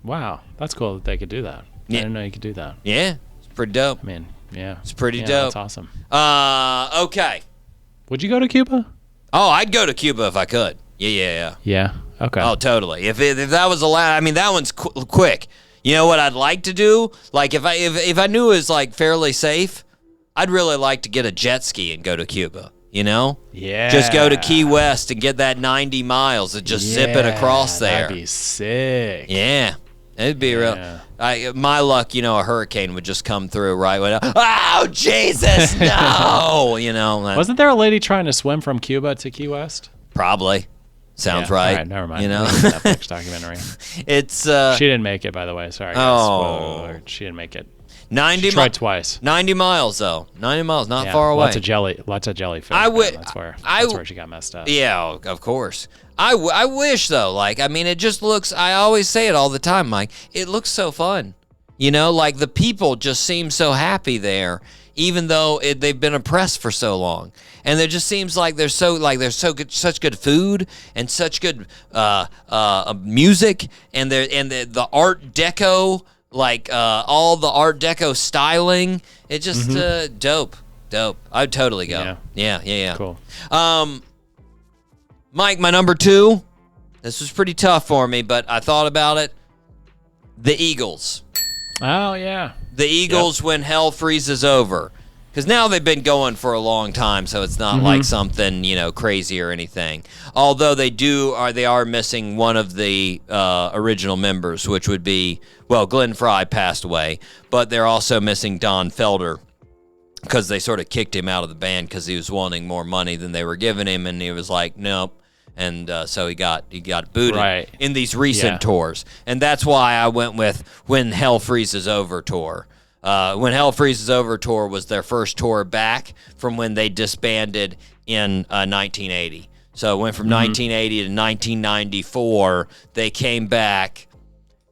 wow, that's cool that they could do that. I didn't know you could do that. Yeah, it's pretty dope. I mean, yeah. It's pretty dope. That's awesome. Okay. Would you go to Cuba? Oh, I'd go to Cuba if I could. Yeah. Yeah. Okay. Oh, totally. If that was the last, I mean, that one's quick. You know what I'd like to do? Like if I knew it was like fairly safe, I'd really like to get a jet ski and go to Cuba. You know? Yeah. Just go to Key West and get that 90 miles and just zip it across there. That'd be sick. Yeah. It'd be real. My luck, a hurricane would just come through right when, oh, Jesus, no. Wasn't there a lady trying to swim from Cuba to Key West? Probably. Sounds right. All right, never mind. Netflix documentary. It's she didn't make it, by the way. Sorry, guys. Spoiler alert. She didn't make it. 90 she tried twice. 90 miles though. 90 miles, not far away. Lots of jellyfish. That's where she got messed up. Yeah, of course. I wish though, it just looks, I always say it all the time, Mike, it looks so fun. Like the people just seem so happy there, even though they've been oppressed for so long. And there just seems like there's such good food and such good music and the Art Deco, all the Art Deco styling. It's just dope. I'd totally go. Yeah. Cool. Mike, my number 2. This was pretty tough for me, but I thought about it. The Eagles. Oh, yeah. The Eagles when hell freezes over. Because now they've been going for a long time, so it's not like something, crazy or anything. Although they are missing one of the original members, which would be, Glenn Fry passed away, but they're also missing Don Felder because they sort of kicked him out of the band because he was wanting more money than they were giving him, and he was like, nope. And so he got booted in these recent tours. And that's why I went with When Hell Freezes Over tour. When Hell Freezes Over tour was their first tour back from when they disbanded in 1980. So it went from 1980 to 1994. They came back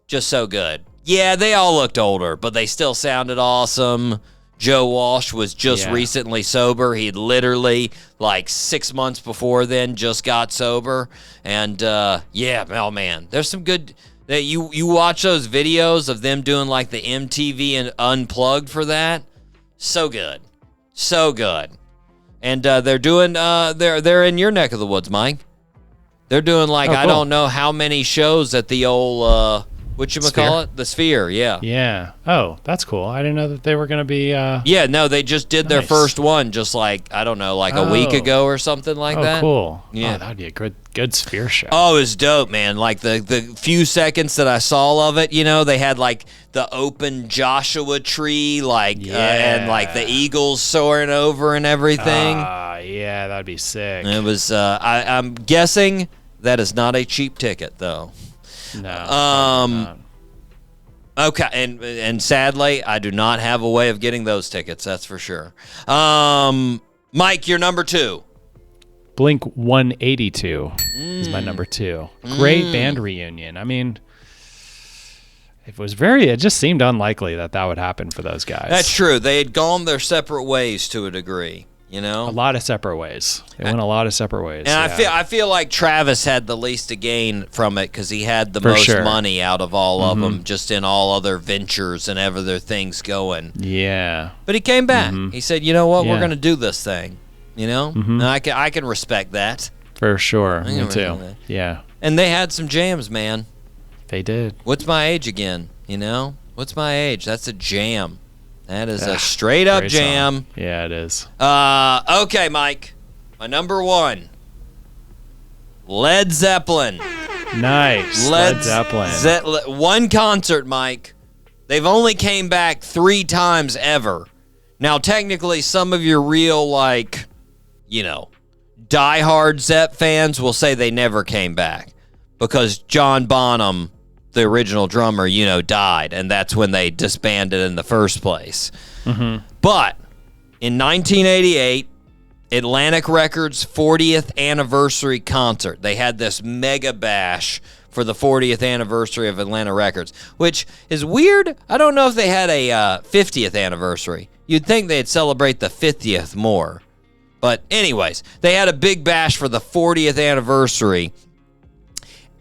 just so good. Yeah, they all looked older, but they still sounded awesome. Joe Walsh was just recently sober. He had literally, 6 months before then, just got sober. And, oh, man, there's some good... You watch those videos of them doing, the MTV and Unplugged for that. So good. And they're doing... they're in your neck of the woods, Mike. They're doing, cool. I don't know how many shows at the old... whatchamacallit? The Sphere, yeah. Yeah. Oh, that's cool. I didn't know that they were going to be... Yeah, no, they just did their first one just I don't know, a week ago or something like that. Oh, cool. Yeah. Oh, that'd be a good Sphere show. Oh, it was dope, man. The few seconds that I saw of it, they had, the open Joshua tree, and, the eagles soaring over and everything. Yeah, that'd be sick. It was, I'm guessing that is not a cheap ticket, though. No. Okay, and sadly, I do not have a way of getting those tickets. That's for sure. Mike, you're number 2. Blink 182 is my number 2. Great band reunion. I mean, it just seemed unlikely that would happen for those guys. That's true. They had gone their separate ways to a degree. A lot of separate ways. It went a lot of separate ways. And I feel like Travis had the least to gain from it because he had the most money out of all of them, just in all other ventures and other things going. Yeah. But he came back. He said, "You know what? We're going to do this thing." And I can respect that. For sure. Me too. Yeah. And they had some jams, man. They did. What's My Age again? What's My Age? That's a jam. That is a straight up jam. Song. Yeah, it is. Okay, Mike. My number 1. Led Zeppelin. Nice. Led Zeppelin. One concert, Mike. They've only came back 3 times ever. Now, technically, some of your real, diehard Zepp fans will say they never came back because John Bonham, the original drummer, died, and that's when they disbanded in the first place. But in 1988, Atlantic Records' 40th anniversary concert, they had this mega bash for the 40th anniversary of Atlantic Records, which is weird. I don't know if they had a 50th anniversary. You'd think they'd celebrate the 50th more. But anyways, they had a big bash for the 40th anniversary,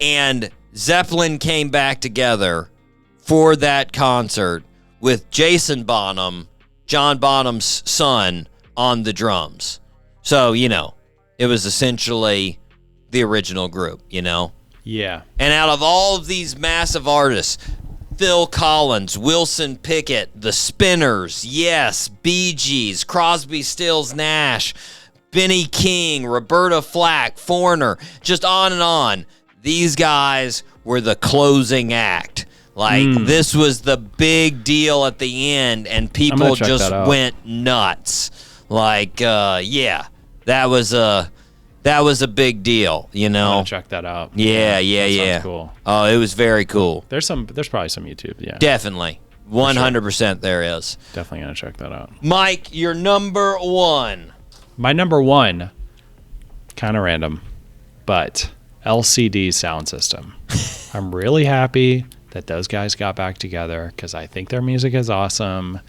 and Zeppelin came back together for that concert with Jason Bonham, John Bonham's son, on the drums. So, it was essentially the original group, Yeah. And out of all of these massive artists, Phil Collins, Wilson Pickett, The Spinners, Yes, Bee Gees, Crosby, Stills, Nash, Benny King, Roberta Flack, Foreigner, just on and on. These guys were the closing act. Like, this was the big deal at the end, and people just went nuts. Like, yeah, that was a big deal, you know. I'm gonna check that out. Yeah. Sounds cool. Oh, it was very cool. There's probably some YouTube. Yeah. Definitely. 100% there is. Definitely gonna check that out. Mike, your number one. My number one, kind of random, but LCD Sound System. I'm really happy that those guys got back together because I think their music is awesome,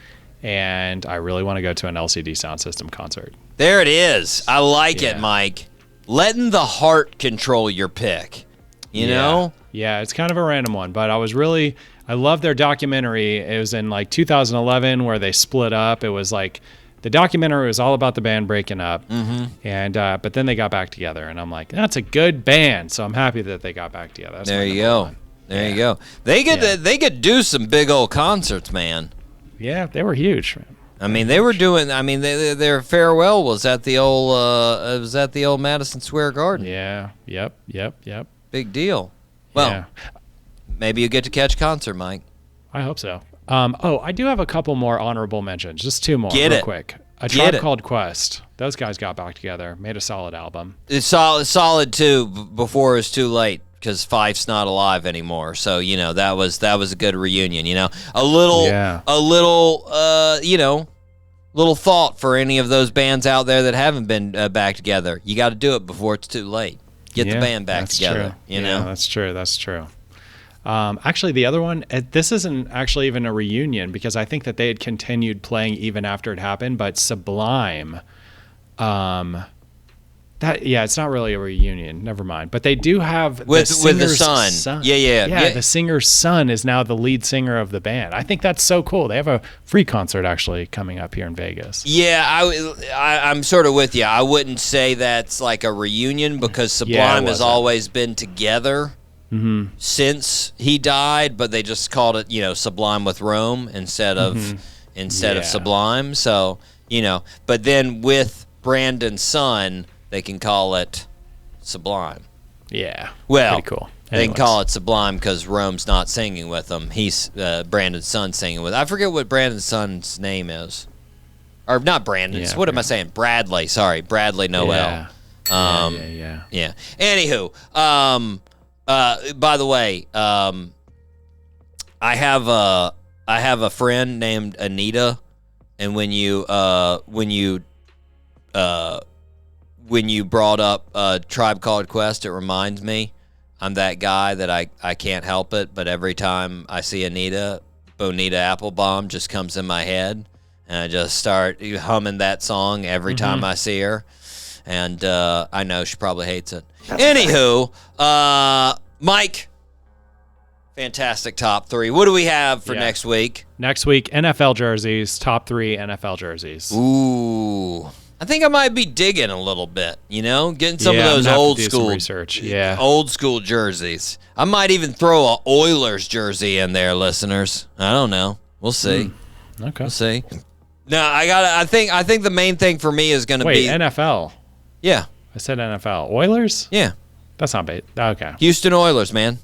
and I really want to go to an LCD Sound System concert. There it is. I like it, Mike. Letting the heart control your pick, you know? Yeah, it's kind of a random one, but I love their documentary. It was in like 2011 where they split up. It was like, the documentary was all about the band breaking up, and but then they got back together, and I'm like, that's a good band, so I'm happy that they got back together. That's there you go. There you go. They could do some big old concerts, man. Yeah, they were huge. I mean, they were doing. I mean, their farewell was at the old Madison Square Garden. Yeah. Yep. Big deal. Well, maybe you get to catch a concert, Mike. I hope so. I do have a couple more honorable mentions. Just two more, real quick. A Tribe Called Quest. Those guys got back together, made a solid album. It's solid too. Before it was too late, because Fife's not alive anymore. So you know that was a good reunion. You know, a little little thought for any of those bands out there that haven't been back together. You got to do it before it's too late. Get the band back together. True. You know, that's true. Actually, the other one, this isn't actually even a reunion because I think that they had continued playing even after it happened. But Sublime, it's not really a reunion. Never mind. But they do have with the son. Yeah. The singer's son is now the lead singer of the band. I think that's so cool. They have a free concert actually coming up here in Vegas. Yeah, I'm sort of with you. I wouldn't say that's like a reunion because Sublime has always been together. Since he died, but they just called it, Sublime with Rome instead of Sublime. So, but then with Brandon's son, they can call it Sublime. Yeah. Well, pretty cool. They can call it Sublime because Rome's not singing with them. He's Brandon's son singing with. I forget what Brandon's son's name is, or not Brandon's. What am I saying? Bradley. Sorry, Bradley Noel. Yeah. Anywho, by the way, I have a friend named Anita, and when you brought up Tribe Called Quest, it reminds me I'm that guy that I can't help it, but every time I see Anita, Bonita Applebum just comes in my head, and I just start humming that song every time I see her, and I know she probably hates it. Anywho, Mike, fantastic top three. What do we have for next week? Next week, NFL jerseys, top 3 NFL jerseys. Ooh. I think I might be digging a little bit, getting some of those old school research. Old school jerseys. I might even throw a Oilers jersey in there, listeners. I don't know. We'll see. Okay. We'll see. No, I think the main thing for me is going to be NFL. Yeah. I said NFL. Oilers? Yeah. That's not bad. Okay. Houston Oilers, man.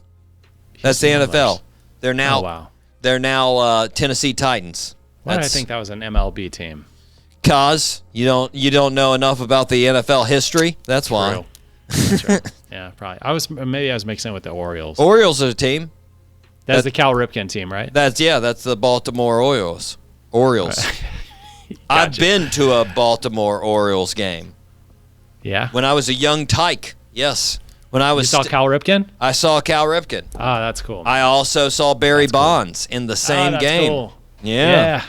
That's the NFL. Oilers. They're now. Oh, wow. They're now Tennessee Titans. Why did I think that was an MLB team? Cause you don't know enough about the NFL history. That's why. That's right. Yeah, probably. I was mixing it with the Orioles. Orioles are a team. That's the Cal Ripken team, right? That's the Baltimore Orioles. I've been to a Baltimore Orioles game. Yeah. When I was a young tyke. Yes. When I was. You saw Cal Ripken? I saw Cal Ripken. Oh, that's cool. I also saw Barry Bonds in the same game. Cool. Yeah.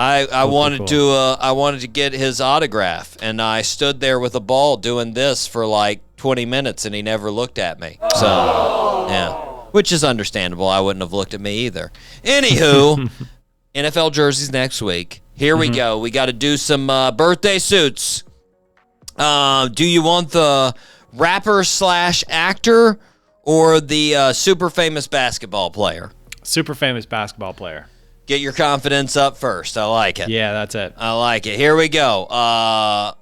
I wanted to get his autograph, and I stood there with a ball doing this for like 20 minutes, and he never looked at me. So, yeah, which is understandable. I wouldn't have looked at me either. Anywho, NFL jerseys next week. Here we go. We got to do some birthday suits. Do you want the rapper / actor or the super famous basketball player? Super famous basketball player. Get your confidence up first. I like it. Yeah, that's it. I like it. Here we go.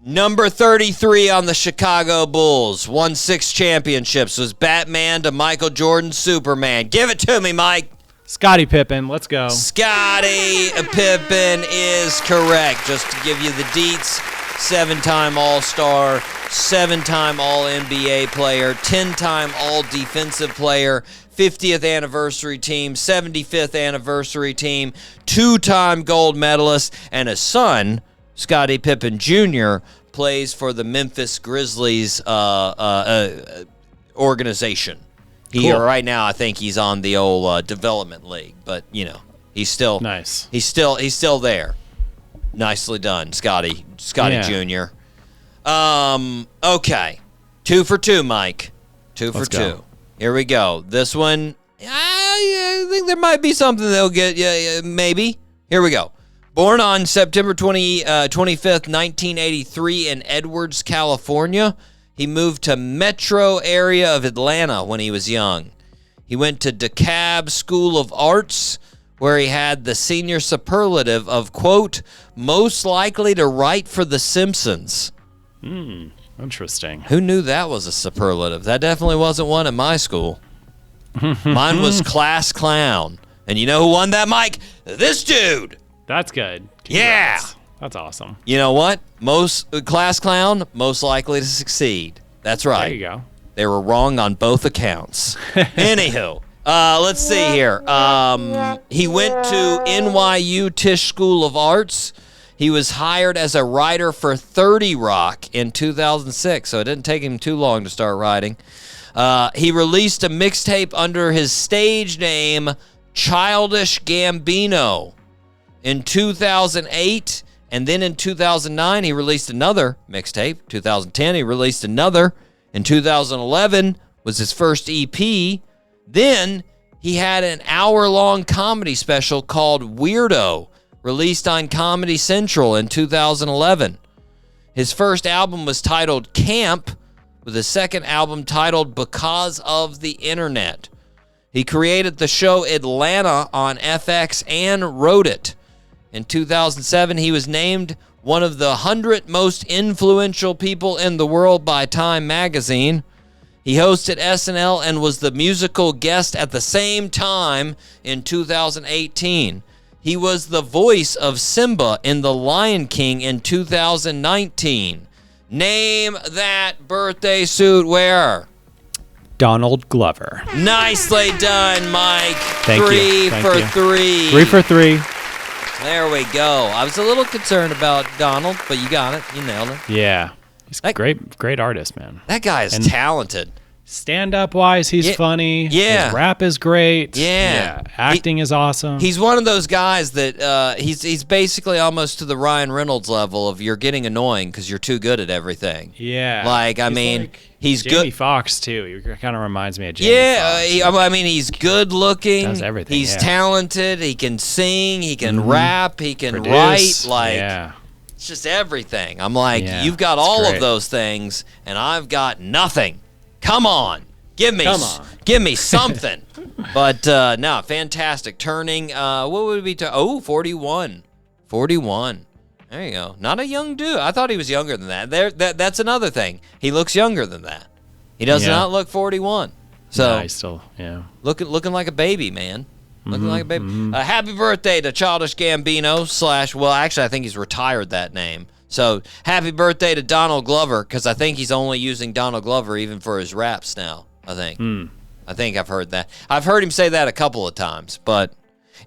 Number 33 on the Chicago Bulls. Won 6 championships. Was Batman to Michael Jordan's Superman. Give it to me, Mike. Scottie Pippen. Let's go. Scottie Pippen is correct. Just to give you the deets, 7-time All-Star, 7-time All-NBA player, 10-time All-Defensive player, 50th anniversary team, 75th anniversary team, 2-time gold medalist, and a son, Scottie Pippen Jr., plays for the Memphis Grizzlies organization. Cool. Right now, I think he's on the old development league, but he's still nice. He's still there. Nicely done, Scotty Jr. Okay, 2 for 2, Mike. 2 for 2. Go. Here we go. This one, I think there might be something they'll get. Yeah, maybe. Here we go. Born on September 25th, 1983 in Edwards, California. He moved to metro area of Atlanta when he was young. He went to DeKalb School of Arts, where he had the senior superlative of, quote, most likely to write for The Simpsons. Interesting. Who knew that was a superlative? That definitely wasn't one at my school. Mine was class clown. And you know who won that, Mike? This dude. That's good. Congrats. Yeah. That's awesome. You know what? Most class clown, most likely to succeed. That's right. There you go. They were wrong on both accounts. Anywho, let's see here. He went to NYU Tisch School of Arts. He was hired as a writer for 30 Rock in 2006, so it didn't take him too long to start writing. He released a mixtape under his stage name, Childish Gambino, in 2008. And then in 2009, he released another mixtape. 2010, he released another. In 2011 was his first EP. Then he had an hour-long comedy special called Weirdo, released on Comedy Central in 2011. His first album was titled Camp, with his second album titled Because of the Internet. He created the show Atlanta on FX and wrote it. In 2007, he was named one of the 100 most influential people in the world by Time magazine. He hosted SNL and was the musical guest at the same time in 2018. He was the voice of Simba in The Lion King in 2019. Name that birthday suit wearer. Donald Glover. Nicely done, Mike. Thank you. Three for 3. 3 for 3. There we go. I was a little concerned about Donald, but you got it. You nailed it. Yeah. He's a great artist, man. That guy is talented. Stand-up wise, he's funny. Yeah. His rap is great. Yeah. Acting is awesome. He's one of those guys that he's basically almost to the Ryan Reynolds level of you're getting annoying because you're too good at everything. Yeah. Like, I mean, like he's Jamie good. Foxx, too. He kind of reminds me of Jamie Foxx. I mean, he's good looking. Does everything, He's talented. He can sing. He can rap. He can Produce. write. Like, yeah. it's just everything. I'm like, Yeah, you've got it's all great. of those things, and I've got nothing. Come on. Give me something. But, no, fantastic. Turning, what would it be? 41. 41. There you go. Not a young dude. I thought he was younger than that. That's another thing. He looks younger than that. He does not look 41. So No, he's still, looking like a baby, man. Looking like a baby. Happy birthday to Childish Gambino / well, actually, I think he's retired that name. So happy birthday to Donald Glover, because I think he's only using Donald Glover even for his raps now, I think. I think I've heard that. I've heard him say that a couple of times. But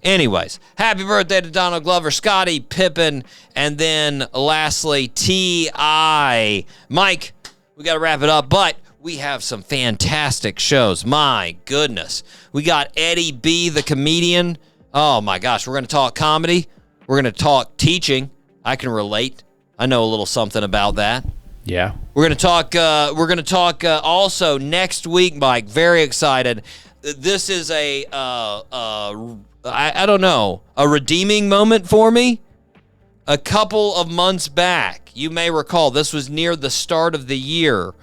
anyways, happy birthday to Donald Glover, Scottie Pippen, and then lastly, T.I. Mike, we got to wrap it up, but we have some fantastic shows. My goodness. We got Eddie B, the comedian. Oh, my gosh. We're going to talk comedy. We're going to talk teaching. I can relate. I know a little something about that. Yeah. We're going to talk also next week, Mike. Very excited. This is I don't know, a redeeming moment for me. A couple of months back, you may recall, this was near the start of the year,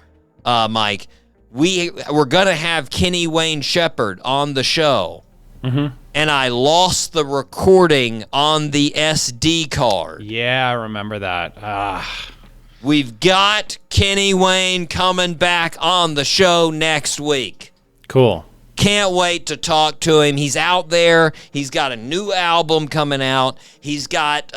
Mike. we're going to have Kenny Wayne Shepherd on the show. Mm-hmm. And I lost the recording on the SD card. Yeah, I remember that. We've got Kenny Wayne coming back on the show next week. Cool. Can't wait to talk to him. He's out there. He's got a new album coming out. He's got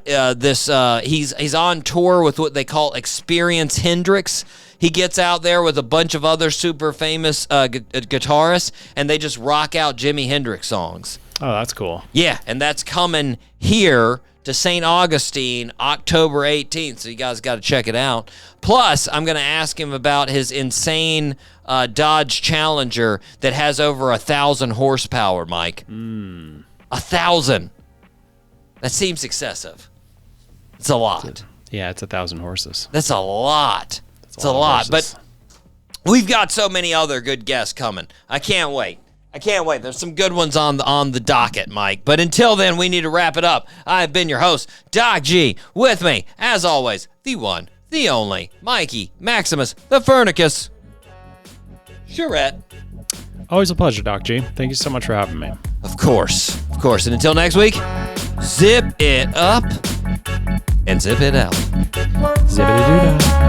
he's on tour with what they call Experience Hendrix. He gets out there with a bunch of other super famous guitarists, and they just rock out Jimi Hendrix songs. Oh, that's cool. Yeah, and that's coming here to St. Augustine, October 18th, so you guys got to check it out. Plus, I'm going to ask him about his insane Dodge Challenger that has over 1,000 horsepower, Mike. 1,000. That seems excessive. It's a lot. Yeah, it's 1,000 horses. That's a lot. It's a lot, but we've got so many other good guests coming. I can't wait. There's some good ones on the docket, Mike. But until then, we need to wrap it up. I've been your host, Doc G. With me, as always, the one, the only, Mikey Maximus, the Furnicus. Charette. Always a pleasure, Doc G. Thank you so much for having me. Of course. And until next week, zip it up and zip it out. Zippity-doo-dah.